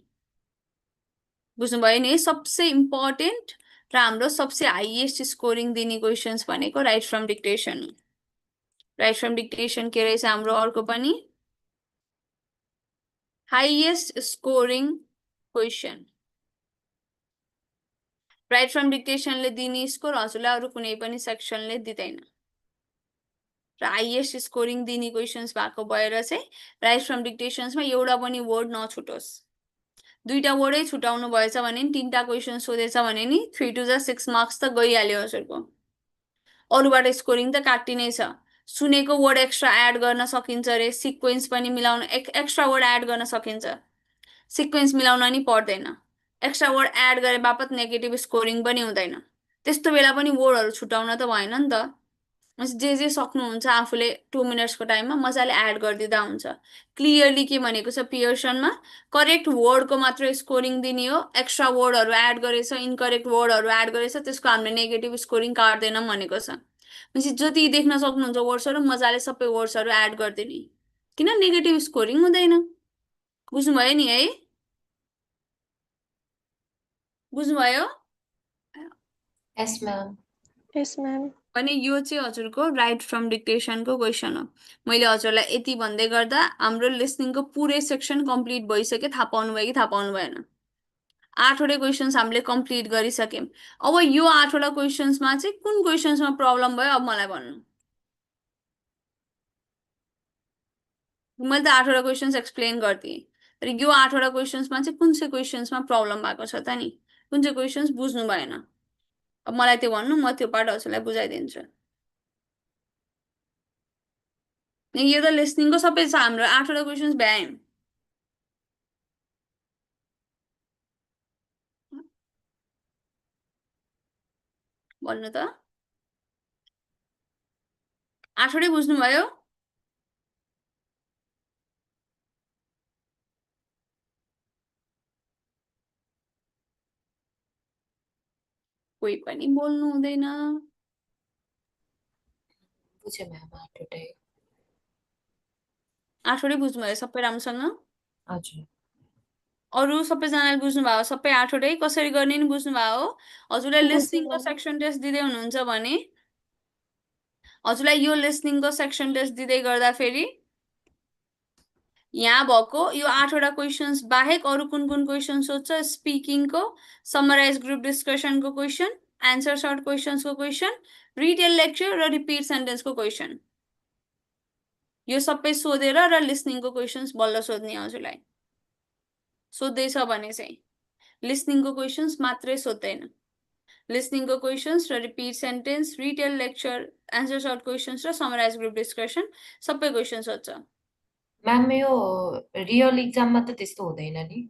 बुझ्नुभयो नि सबसे इम्पोर्टेन्ट र हाम्रो सबसे हाइएस्ट स्कोरिङ दिने क्वेसन्स भनेको write from dictation write from dictation के रहेछ हाम्रो अर्को पनि highest scoring question write from डिक्टेसनले दिने स्कोर हजुरलाई अरू कुनै पनि सेक्सनले दिँदैन र हाइएस्ट स्कोरिङ दिने क्वेसन्स भएको भएर चाहिँ राइट फ्रम डिक्टेसन्समा एउटा पनि वर्ड नछुटोस् 2टा वर्डै छुटाउनु भएछ भने 3टा क्वेसन सोधेछ भने नि 3 2 6 मार्क्स त गइहाल्यो हजुरको अरूबाट स्कोरिङ त काटिनै छ सुनेको वर्ड एक्स्ट्रा एड गर्न सकिन्छ रे सिक्वेन्स पनि मिलाउन एक्स्ट्रा वर्ड एड गर्न सकिन्छ सिक्वेन्स मिलाउन नि पर्दैन एक्स्ट्रा वर्ड एड गरे बापत नेगेटिभ स्कोरिङ पनि हुँदैन त्यस्तो बेला पनि वर्डहरू छुटाउन त भएन नि त जे सक्नुहुन्छ आफूले 2 मिनट्सको टाइममा मजाले एड गरिदिँदा हुन्छ क्लियरली के भनेको छ पियर्सनमा करेक्ट वर्डको मात्र स्कोरिङ दिने हो एक्स्ट्रा वर्डहरू एड गरेछ इनकरेक्ट वर्डहरू एड गरेछ त्यसको हामीले नेगेटिभ स्कोरिङ काट्दैनौँ भनेको छ भनेपछि जति देख्न सक्नुहुन्छ वर्ड्सहरू मजाले सबै वर्ड्सहरू एड गरिदिने किन नेगेटिभ स्कोरिङ हुँदैन बुझ्नुभयो नि है बुझ्नुभयो Yes, ma'am. Yes, ma'am. अनि यो चाहिँ हजुरको राइट फ्रम डिक्टेसनको क्वेसन हो मैले हजुरलाई यति भन्दै गर्दा हाम्रो लिसनिङको पुरै सेक्सन कम्प्लिट भइसक्यो थाहा पाउनु भयो कि थाहा पाउनु भएन 8वटै क्वेसन्स हामीले कम्प्लिट गरिसक्यौँ अब यो 8वटा क्वेसन्समा चाहिँ कुन क्वेसन्समा प्रब्लम भयो अब मलाई भन्नु मैले त 8वटा क्वेसन्स एक्सप्लेन गरिदिएँ तर यो 8वटा क्वेसन्समा चाहिँ कुन चाहिँ क्वेसन्समा प्रब्लम भएको छ त नि कुन चाहिँ क्वेसन्स बुझ्नु भएन अब मलाई त्यो भन्नु म त्यो पार्ट हजुरलाई बुझाइदिन्छु यो त लिसनिङको सबै छ हाम्रो 8वटा क्वेसन्स भ्यायौँ भन्नु त 8वटै बुझ्नुभयो कोही पनि बोल्नु हुँदैन बुझेँ म्याम 8वटै 8वटै बुझ्नुभयो सबै राम्रोसँग हजुर अरू सबैजनाले बुझ्नुभयो सबै 8वटै कसरी गर्ने नि बुझ्नुभयो हजुरलाई बुझेँ, लिसनिङको ma'am. सेक्सन टेस्ट दिँदै हुनुहुन्छ भने हजुरलाई यो लिसनिङको सेक्सन टेस्ट दिँदै गर्दा फेरि यहाँ भएको यो 8वटा क्वेसन्स बाहेक अरू कुन कुन क्वेसन सोध्छ स्पिकिङको समराइज ग्रुप डिस्कसनको क्वेसन एन्सर सर्ट क्वेसन्सको क्वेसन रिटेल लेक्चर र रिपिट सेन्टेन्सको क्वेसन यो सबै सोधेर र लिसनिङको क्वेसन्स बल्ल सोध्ने हजुरलाई सोध्दैछ भने चाहिँ लिसनिङको क्वेसन्स मात्रै सोध्दैन लिसनिङको क्वेसन्स र repeat sentence retell lecture answer short questions र समराइज ग्रुप डिस्कसन सबै क्वेसन सोध्छ म्याम यो रियल इक्जाममा त त्यस्तो हुँदैन नि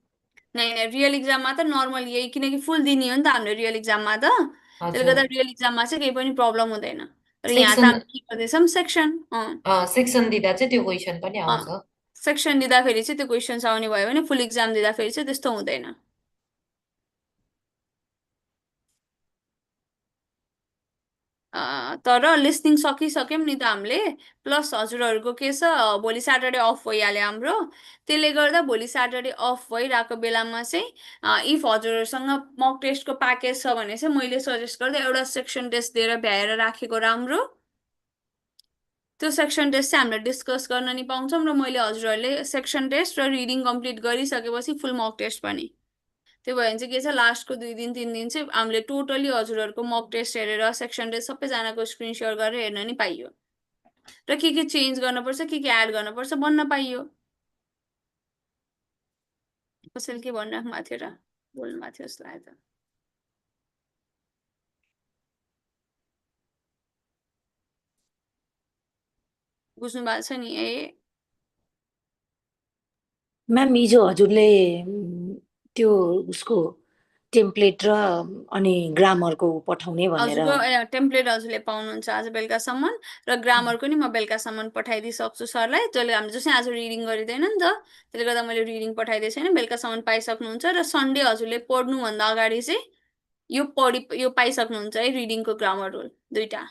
नै रियल इक्जाममा त नर्मल यही किनकि फुल दिने हो नि त हाम्रो रियल इक्जाममा त त्यसले गर्दा हजुर रियल इक्जाममा चाहिँ केही पनि प्रब्लम हुँदैन तर यहाँ त सेक्सन हामी के गर्दैछौँ सेक्सन सेक्सन दिँदा चाहिँ त्यो क्वेसन पनि आउँछ सेक्सन दिँदाखेरि चाहिँ त्यो क्वेसन्स आउने भयो भने फुल इक्जाम दिँदाखेरि चाहिँ त्यस्तो हुँदैन तर लिस्निङ सकिसक्यौँ नि त हामीले प्लस हजुरहरूको के छ भोलि स्याटरडे अफ भइहाल्यो हाम्रो त्यसले गर्दा भोलि स्याटरडे अफ भइरहेको बेलामा चाहिँ इफ हजुरहरूसँग मक टेस्टको प्याकेज छ भने चाहिँ मैले सजेस्ट गर्दा एउटा सेक्सन टेस्ट दिएर भ्याएर राखेको राम्रो त्यो सेक्सन टेस्ट चाहिँ हामीले डिस्कस गर्न नि पाउँछौँ र मैले हजुरहरूले सेक्सन टेस्ट र रिडिङ कम्प्लिट गरिसकेपछि फुल मक टेस्ट पनि त्यो भयो भने चाहिँ के छ लास्टको 2 दिन 3 दिन चाहिँ हामीले टोटली हजुरहरूको मक टेस्ट हेरेर सेक्सन टेस्ट सबैजनाको स्क्रिन सेयर गरेर हेर्न नि पाइयो र के चेन्ज गर्नुपर्छ के एड गर्नुपर्छ भन्न पाइयो कसैले के भनिराख्नु भएको थियो र बोल्नु भएको थियो जस्तो लाग्यो त बुझ्नु भएको छ नि म्याम हिजो हजुरले त्यो उसको टेम्प्लेट र अनि ग्रामरको पठाउने भनेर हजुरको टेम्प्लेट हजुरले पाउनुहुन्छ आज बेलुकासम्म र ग्रामरको नि म बेलुकासम्म पठाइदिइसक्छु सरलाई जसले हामी जस्तै आज रिडिङ गरिँदैन नि त त्यसले गर्दा मैले रिडिङ पठाइदिएको छैन बेलुकासम्म पाइसक्नुहुन्छ र सन्डे हजुरले पढ्नुभन्दा अगाडि चाहिँ यो पाइसक्नुहुन्छ है रिडिङको ग्रामर रुल 2टा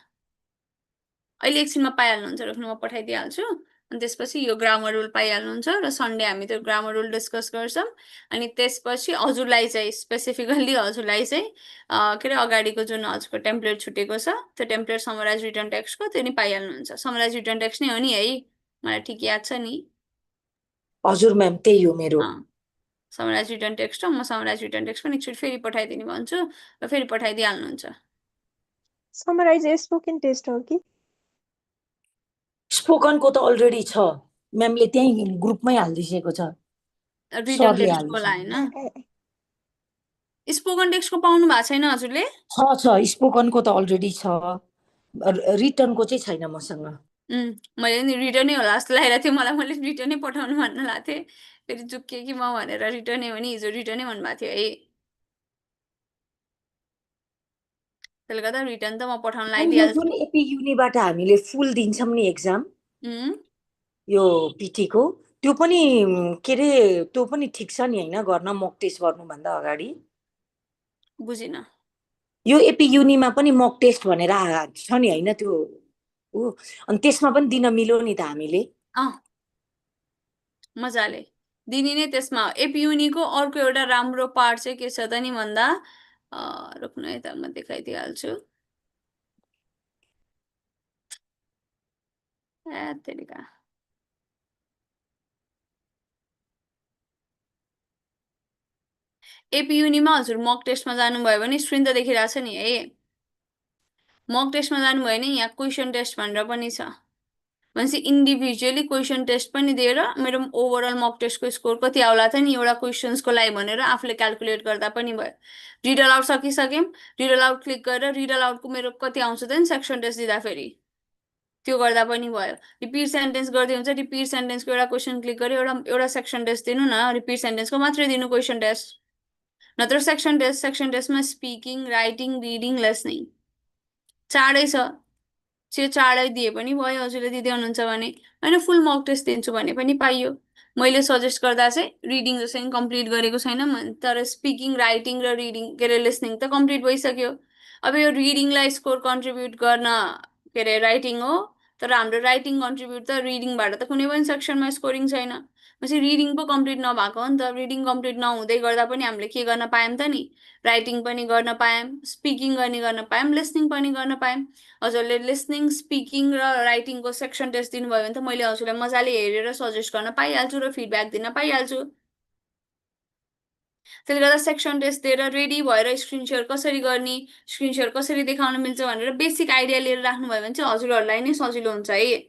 अहिले एकछिनमा पाइहाल्नुहुन्छ रोक्नु म पठाइदिइहाल्छु अनि त्यसपछि यो ग्रामर रुल पाइहाल्नुहुन्छ र सन्डे हामी त्यो ग्रामर रुल डिस्कस गर्छौँ अनि त्यसपछि हजुरलाई चाहिँ स्पेसिफिकल्ली हजुरलाई चाहिँ के अरे अगाडिको जुन हजुरको टेम्प्लेट छुटेको छ त्यो टेम्प्लेट समराइज रिटर्न टेक्स्टको त्यो नि पाइहाल्नुहुन्छ समराइज रिटर्न टेक्स्ट नै हो नि है मलाई ठिक याद छ नि हजुर म्याम त्यही हो मेरो समराइज रिटर्न टेक्स्ट र म समराइज रिटर्न टेक्स्ट पनि एकचोटि फेरि पठाइदिने भन्छु र फेरि पठाइदिइहाल्नुहुन्छ समराइज स्पोकन टेस्ट हो कि स्पोकनको त अलरेडी छ म्यामले त्यही ग्रुपमै हालिदिएको छ रिटर्न सरले टेक्स्टको होला हालिदिएको होइन स्पोकन टेक्स्टको पाउनु भएको छैन हजुरले छ स्पोकनको त अलरेडी छ रिटर्नको चाहिँ छैन मसँग मैले नि रिटर्नै होला जस्तो लागेको थियो मलाई मैले रिटर्नै पठाउनु भन्न लाग्थेँ फेरि चुक्केँ कि म भनेर रिटर्नै हो नि हिजो रिटर्नै भन्नुभएको थियो है त्यसले गर्दा रिटर्न त म पठाउन यो लगाइदिइहाल्छु जुन एपी युनिबाट हामीले फुल दिन्छौँ नि एक्जाम यो पिटीको त्यो पनि के अरे त्यो पनि ठिक छ नि होइन गर्न मक टेस्ट गर्नुभन्दा अगाडि बुझिन यो एपी युनिमा पनि मक टेस्ट भनेर छ नि होइन त्यो ऊ अनि त्यसमा पनि दिन मिल्यो नि त हामीले मजाले दिने नै त्यसमा एपीयुनीको अर्को एउटा राम्रो पार्ट चाहिँ के छ त नि भन्दा रोक्नु है त म देखाइदिइहाल्छु तेरिका एपीयुनीमा हजुर मक टेस्टमा जानुभयो भने स्क्रिन त देखिरहेको छ नि है मक टेस्टमा जानुभयो भने यहाँ क्वेसन टेस्ट भनेर पनि छ भनेपछि इन्डिभिजुअली क्वेसन टेस्ट पनि दिएर मेरो ओभरअल मक टेस्टको स्कोर कति आउला त नि एउटा क्वेसन्सको लागि भनेर आफूले क्यालकुलेट गर्दा पनि भयो रिड अलाउड सकिसक्यौँ रिड अलाउड क्लिक गरेर रिड अलाउडको मेरो कति आउँछ त नि सेक्सन टेस्ट दिँदाखेरि त्यो गर्दा पनि भयो रिपिट सेन्टेन्स गर्दै हुन्छ रिपिट सेन्टेन्सको एउटा क्वेसन क्लिक गरेर एउटा सेक्सन टेस्ट दिनु न रिपिट सेन्टेन्सको मात्रै दिनु क्वेसन टेस्ट नत्र सेक्सन टेस्टमा स्पिकिङ राइटिङ रिडिङ लिसनिङ चाँडै छ त्यो चाँडै दिए पनि भयो हजुरले दिँदै हुनुहुन्छ भने होइन फुल मक टेस्ट दिन्छु भने पनि पाइयो मैले सजेस्ट गर्दा चाहिँ रिडिङ जसरी कम्प्लिट गरेको छैन तर स्पिकिङ राइटिङ र रिडिङ के अरे लिसनिङ त कम्प्लिट भइसक्यो अब यो रिडिङलाई स्कोर कन्ट्रिब्युट गर्न के अरे राइटिङ हो तर हाम्रो राइटिङ कन्ट्रिब्युट त रिडिङबाट त कुनै पनि सेक्सनमा स्कोरिङ छैन भनेपछि रिडिङ पो कम्प्लिट नभएको हो नि त रिडिङ कम्प्लिट नहुँदै गर्दा पनि हामीले के गर्न पायौँ त नि राइटिङ पनि गर्न पायौँ स्पिकिङ पनि गर्न पायौँ लिसनिङ पनि गर्न पायौँ हजुरले लिसनिङ स्पिकिङ र राइटिङको सेक्सन टेस्ट दिनुभयो भने त मैले हजुरलाई मजाले हेरेर सजेस्ट गर्न पाइहाल्छु र फिडब्याक दिन पाइहाल्छु त्यसले गर्दा सेक्सन टेस्ट दिएर रेडी भएर स्क्रिन सेयर कसरी गर्ने स्क्रिन सेयर कसरी देखाउन मिल्छ भनेर बेसिक आइडिया लिएर राख्नुभयो भने चाहिँ हजुरहरूलाई नै सजिलो हुन्छ है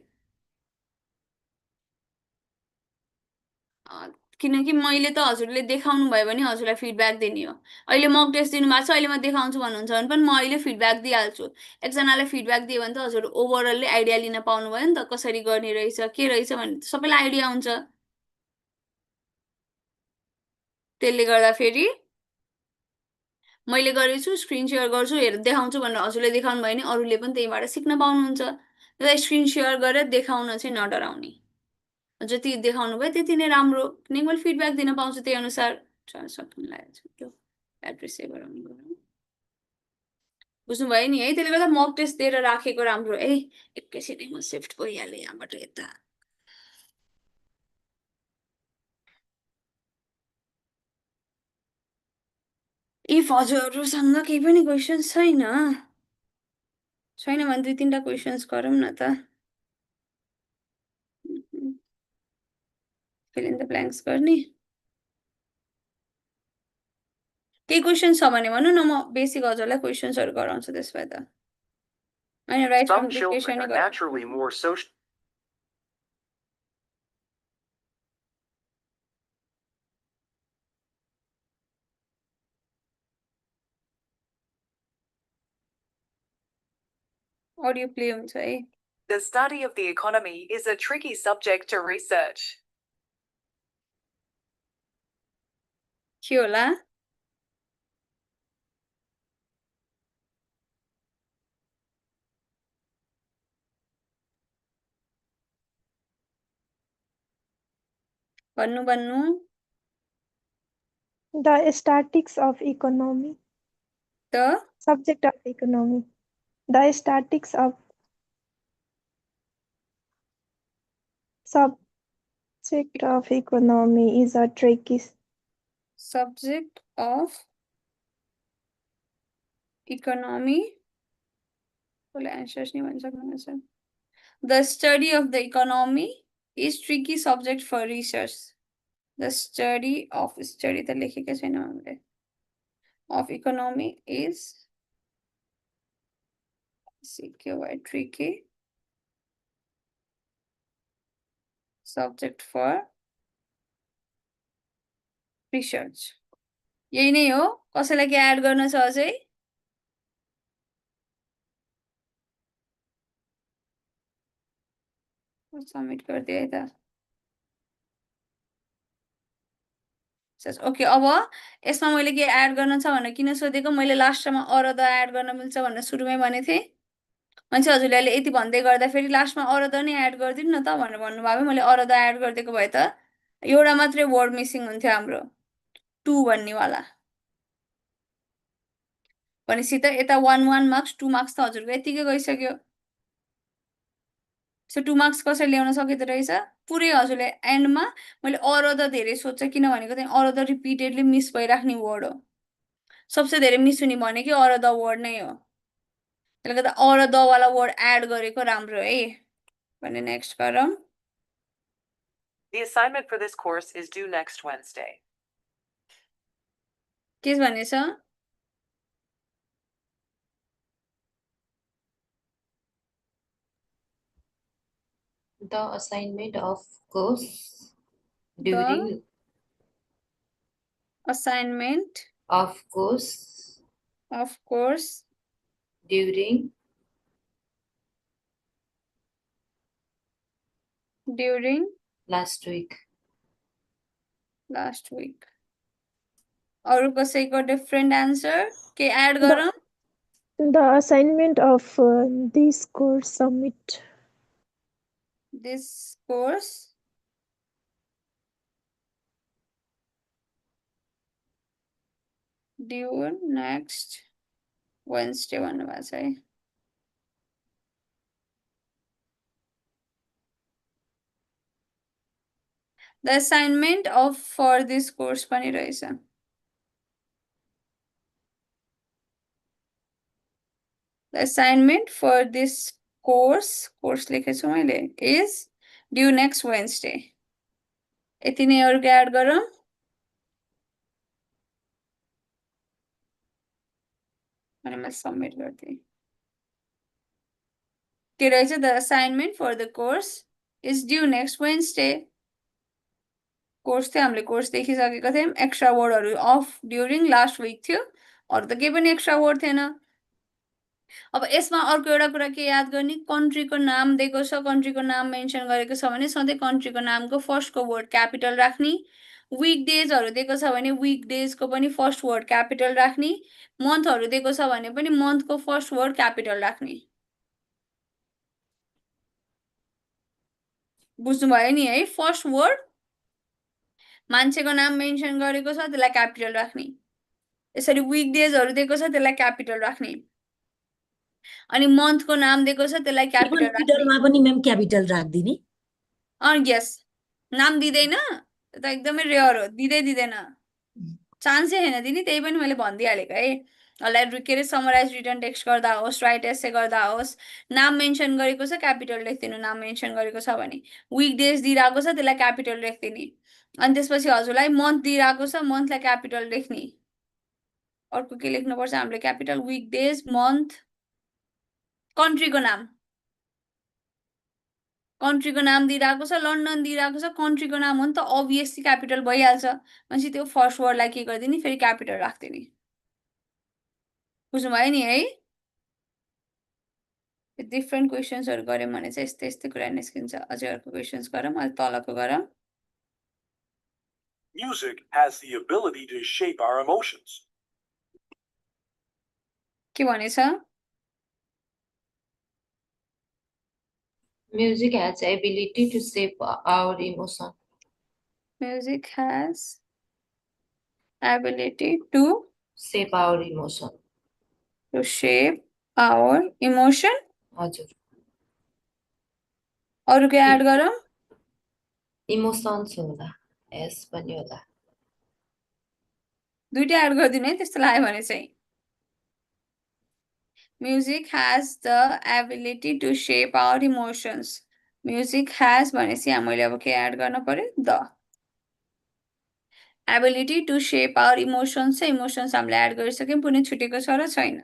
किनकि मैले त हजुरले देखाउनु भयो भने हजुरलाई फिडब्याक दिने हो अहिले मक टेस्ट दिनुभएको छ अहिले म देखाउँछु भन्नुहुन्छ भने पनि म अहिले फिडब्याक दिइहाल्छु एकजनालाई फिडब्याक दियो भने त हजुर ओभरअलले आइडिया लिन पाउनुभयो नि त कसरी गर्ने रहेछ के रहेछ भने सबैलाई आइडिया हुन्छ त्यसले गर्दा फेरि मैले गरेछु स्क्रिन सेयर गर्छु हेर देखाउँछु भनेर हजुरले देखाउनु भयो भने अरूले पनि त्यहीबाट सिक्न पाउनुहुन्छ त्यसलाई स्क्रिन सेयर गरेर देखाउन चाहिँ नडराउने जति देखाउनु भयो त्यति नै राम्रो किनकि मैले फिडब्याक दिन पाउँछु त्यही अनुसार सक्नु लागेको छ एड्रेस सेभ गराउनु बुझ्नुभयो नि है त्यसले गर्दा मक टेस्ट दिएर राखेको राम्रो है एकैछिनै म सिफ्ट भइहालेँ यहाँबाट यता इफ हजुरहरूसँग केही पनि क्वेसन्स छैन भने 2-3टा क्वेसन्स गरौँ न त फिल इन द ब्ल्याङ्क्स गर्ने केही क्वेसन छ भने भन्नु न म बेसिक हजुरलाई क्वेसन्सहरू गराउँछु त्यसमा त हैन right Some children are naturally more social. Audio play हुन्छ है The study of the economy is a tricky subject to research. के होला भन्नु The statistics of economy. The Subject of economy. The statistics of subject of economy is a tricky subject of economy answers नि भन्न सक्नुहुन्छ The study of the economy is tricky subject for research. The study त लेखेकै छैन हामीले of economy is tricky subject for research. यही नै हो कसैलाई के एड गर्न छ अझै सबमिट गरिदिए है त ओके अब यसमा मैले के एड गर्न छ भनेर किन सोधेको मैले लास्टमा अरद एड गर्न मिल्छ भनेर सुरुमै भनेको थिएँ मान्छे हजुरले अहिले यति भन्दै गर्दा फेरि लास्टमा अरद नै एड गरिदिनु न त भनेर भन्नुभयो मैले अरद एड गरिदिएको भए त एउटा मात्रै वर्ड मिसिङ हुन्थ्यो हाम्रो 2 भन्नेवाला भनेपछि त यता 1 मार्क्स 2 मार्क्स त हजुरको यतिकै गइसक्यो सो 2 मार्क्स कसरी ल्याउन सकिँदो रहेछ पुरै हजुरले एन्डमा मैले अरद धेरै सोध्छ किन भनेको चाहिँ अरद रिपिटेडली मिस भइराख्ने वर्ड हो सबसे धेरै मिस हुने भनेकै अरद वर्ड नै हो त्यसले गर्दा अरद वाला वर्ड एड गरेको राम्रो है भने नेक्स्ट गरौँ The assignment for this course is due next Wednesday. के भनेछ The assignment of course during assignment of course during last week अरु कसैको डिफरेंट आन्सर के एड गरौँ The assignment of this course submit. This course due next Wednesday भन्नुभएको छ है The assignment of for this course पनि रहेछ The assignment for this course लेखेको छु मैले is due next Wednesday यति नै अरु एड गरौँ अनि म सबमिट गर्दै के रहेछ The assignment for the course is due next Wednesday course चाहिँ हामीले कोर्स देखिसकेका थियौँ एक्स्ट्रा वर्डहरू अफ ड्युरिङ लास्ट विक थियो अरू त केही पनि एक्स्ट्रा वर्ड थिएन अब यसमा अर्को एउटा कुरा के याद गर्ने कन्ट्रीको नाम दिएको छ कन्ट्रीको नाम मेन्सन गरेको छ भने सधैँ कन्ट्रीको नामको फर्स्टको वर्ड क्यापिटल राख्ने विक डेजहरू दिएको छ भने विक डेजको पनि फर्स्ट वर्ड क्यापिटल राख्ने मन्थहरू दिएको छ भने पनि मन्थको फर्स्ट वर्ड क्यापिटल राख्ने बुझ्नुभयो नि है फर्स्ट वर्ड मान्छेको नाम मेन्सन गरेको छ त्यसलाई क्यापिटल राख्ने यसरी विक डेजहरू दिएको छ त्यसलाई क्यापिटल राख्ने अनि मन्थको नाम दिएको छ त्यसलाई क्यापिटल राख्ने क्यापिटलमा पनि म्याम क्यापिटल राख्दिने यस नाम दिँदैन त एकदमै रेयर हो दिँदैन चान्सै छैन दिने त्यही पनि मैले भनिदिइहालेको है यसलाई के अरे समराइज रिटर्न टेक्स्ट गर्दा होस् राइट एसे गर्दा होस् नाम मेन्सन गरेको छ क्यापिटल लेखिदिनु नाम मेन्सन गरेको छ भने विक डेज दिइरहेको छ त्यसलाई क्यापिटल लेखिदिने अनि त्यसपछि हजुरलाई मन्थ दिइरहेको छ मन्थलाई क्यापिटल लेख्ने अर्को के लेख्नुपर्छ हामीले क्यापिटल विक डेज मन्थ कन्ट्रीको नाम दिइरहेको छ लन्डन दिइरहेको छ कन्ट्रीको नाम हो नि त अभियसली क्यापिटल भइहाल्छ भनेपछि त्यो फर्स्ट वर्डलाई के गरिदिने फेरि क्यापिटल राखिदिने बुझ्नुभयो नि है डिफ्रेन्ट क्वेसन्सहरू गऱ्यौँ भने चाहिँ यस्तै यस्तै कुरा निस्किन्छ अझै अर्को क्वेसन्स गरौँ अहिले तलको गरौँ Music has the ability to shape our emotions. के भनेछ Music has the ability to shape our emotion. Music has ability to shape our emotion. To shape our emotion. हजुर अरु के एड गरौँ इमोसन्स होला एस पनि होला दुईटा एड गरिदिनु है त्यस्तो लाग्यो भने चाहिँ Music has the ability to shape our emotions. Music has भनेपछि यहाँ मैले अब के एड गर्न पर्यो the ability to shape our emotions चाहिँ इमोसन्स हामीले एड गरिसक्यौँ कुनै छुटेको छ र छैन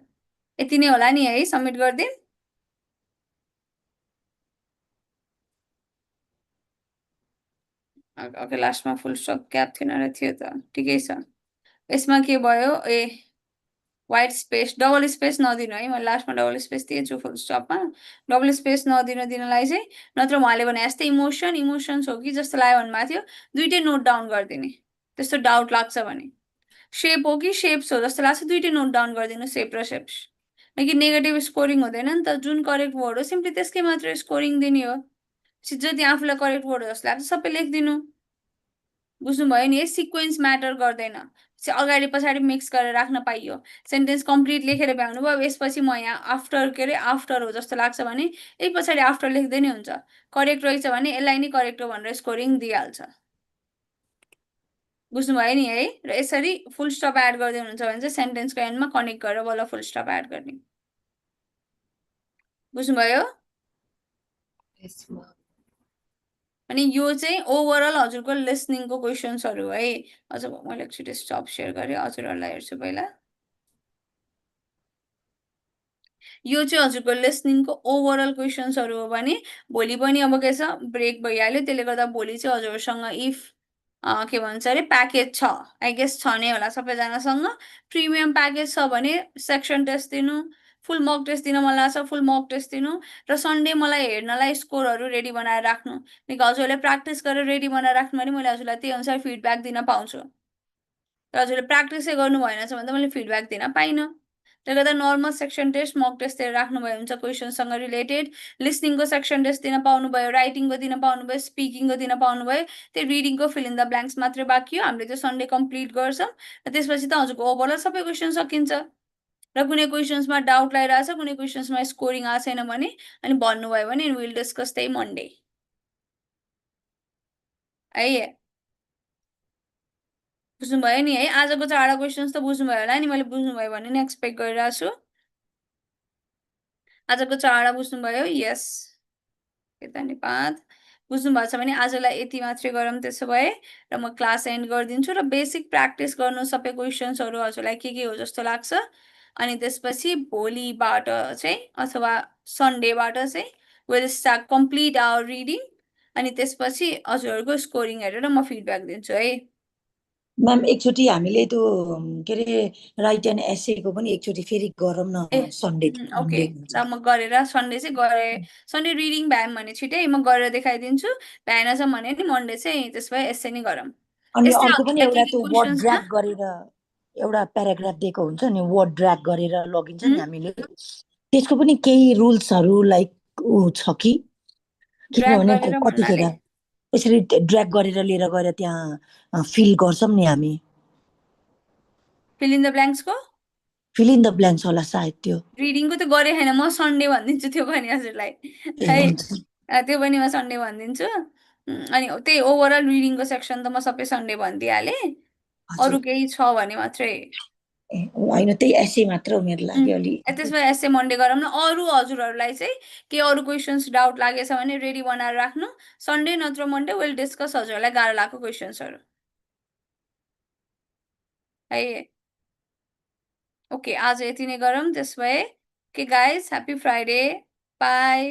यति नै होला नि है सबमिट गर्दिम ओके लास्टमा फुल स्टप ग्याप थिएन र थियो त ठिकै छ यसमा के भयो a white space double space नदिनु है मैले लास्टमा डबल स्पेस दिएछु फुल स्टपमा डबल स्पेस दिनलाई चाहिँ नत्र उहाँले भने जस्तै इमोसन्स हो कि जस्तो लाग्यो भन्नुभएको थियो दुईटै नोट डाउन गरिदिने त्यस्तो डाउट लाग्छ भने शेप हो कि शेप्स हो जस्तो लाग्छ दुईटै नोट डाउन गरिदिनु शेप र शेप्स कि नेगेटिभ स्कोरिङ हुँदैन नि त जुन करेक्ट वर्ड हो सिम्पली त्यसकै मात्र स्कोरिङ दिने हो जति आफूलाई करेक्ट वर्ड हो जस्तो लाग्छ सबै लेखिदिनु बुझ्नुभयो नि है सिक्वेन्स म्याटर गर्दैन अगाडि पछाडि मिक्स गरेर राख्न पाइयो सेन्टेन्स कम्प्लिट लेखेर भ्याउनु भयो यसपछि म यहाँ आफ्टर के अरे आफ्टर हो जस्तो लाग्छ भने यही पछाडि आफ्टर लेख्दै नै हुन्छ करेक्ट रहेछ भने यसलाई नै करेक्ट हो भनेर स्कोरिङ दिइहाल्छ बुझ्नुभयो नि है र यसरी फुल स्टप एड गर्दै हुनुहुन्छ भने चाहिँ सेन्टेन्सको एन्डमा कनेक्ट गरेर बल्ल फुल स्टप एड गर्ने बुझ्नुभयो अनि यो चाहिँ ओभरअल हजुरको लिसनिङको क्वेसन्सहरू है अझ मैले एकचोटि स्टप सेयर गरेँ हजुरहरूलाई हेर्छु पहिला यो चाहिँ हजुरको लिसनिङको ओभरअल क्वेसन्सहरू हो भने भोलि पनि अब के छ ब्रेक भइहाल्यो त्यसले गर्दा भोलि चाहिँ हजुरसँग इफ के भन्छ अरे प्याकेज छ आई गेस छ नै होला सबैजनासँग प्रिमियम प्याकेज छ भने सेक्सन टेस्ट दिनु फुल मक टेस्ट दिन मन लाग्छ फुल मक टेस्ट दिनु र सन्डे मलाई हेर्नलाई स्कोरहरू रेडी बनाएर राख्नु किनकि हजुरले प्र्याक्टिस गरेर रेडी बनाएर राख्नु भने मैले हजुरलाई त्यही अनुसार फिडब्याक दिन पाउँछु र हजुरले प्र्याक्टिसै गर्नु भएन छ भने त मैले फिडब्याक दिन पाइनँ त्यसले गर्दा नर्मल सेक्सन टेस्ट मक टेस्टहरू राख्नुभयो हुन्छ क्वेसनसँग रिलेटेड लिसनिङको सेक्सन टेस्ट दिन पाउनुभयो राइटिङको दिन पाउनुभयो स्पिकिङको दिन पाउनुभयो त्यो रिडिङको फिल इन द ब्ल्याङ्क्स मात्रै बाँकी हो हामीले त्यो सन्डे कम्प्लिट गर्छौँ र त्यसपछि त हजुरको ओभरअल सबै क्वेसन सकिन्छ र कुनै क्वेसन्समा डाउट लागिरहेछ कुनै क्वेसन्समा स्कोरिङ आएको छैन भने अनि भन्नुभयो भने विल डिस्कस त्यही मन्डे है बुझ्नुभयो नि है आजको चारवटा क्वेसन्स त बुझ्नुभयो होला नि मैले बुझ्नुभयो भने नि एक्सपेक्ट गरिरहेको छु आजको चारवटा बुझ्नुभयो यस धन्यवाद बुझ्नु भएको छ भने आजलाई यति मात्रै गरौँ त्यसो भए र म क्लास एन्ड गरिदिन्छु र बेसिक प्र्याक्टिस गर्नु सबै क्वेसन्सहरू हजुरलाई के हो जस्तो लाग्छ अनि त्यसपछि भोलिबाट चाहिँ अथवा सन्डेबाट चाहिँ will start complete our reading अनि त्यसपछि हजुरहरूको स्कोरिङ हेरेर म फिडब्याक दिन्छु है। म्याम एकचोटि हामीले त्यो के अरे राइट एन्ड एसेको पनि एकचोटि फेरि गरौँ न सन्डे ओके ल म गरेर सन्डे चाहिँ गरे सन्डे रिडिङ भ्याएँ भने छिटै म गरेर देखाइदिन्छु, भ्याएन चाहिँ भने नि मन्डे चाहिँ त्यसो भए एसे नै गरौँ। अनि यस्तै अर्को पनि एउटा त्यो वर्ड क्वेसन्समा ड्र्याग गरेर एउटा प्याराग्राफ दिएको हुन्छ नि वर्ड ड्र्याग गरेर लगिन्छ नि हामीले त्यसको पनि केही रुल्सहरू लाइक छ कि ड्र्याग किनभने गरेर कतिखेर भन्नाले यसरी ड्र्याग गरेर लिएर गएर त्यहाँ फिल गर्छौँ नि हामी फिल इन द ब्ल्याङ्क्सको फिल इन द ब्ल्याङ्क्स होला सायद त्यो रिडिङको त गरे छैन म सन्डे भनिदिन्छु त्यो पनि हजुरलाई है त्यो पनि म सन्डे भनिदिन्छु। अनि त्यही ओभरअल रिडिङको सेक्सन त म सबै सन्डे भनिदिइहालेँ, अरू केही छ भने मात्रै होइन त्यही एसे मात्र मेरो लागि अलि त्यसमा एसे मन्डे गरौँ न। अरू हजुरहरूलाई चाहिँ के अरू क्वेसन्स डाउट लागेछ भने रेडी बनाएर राख्नु, सन्डे नत्र मन्डे विल डिस्कस हजुरहरूलाई गाह्रो लागेको क्वेसन्सहरू है। ओके आज यति नै गरौँ त्यसो भए। Okay guys happy Friday, by.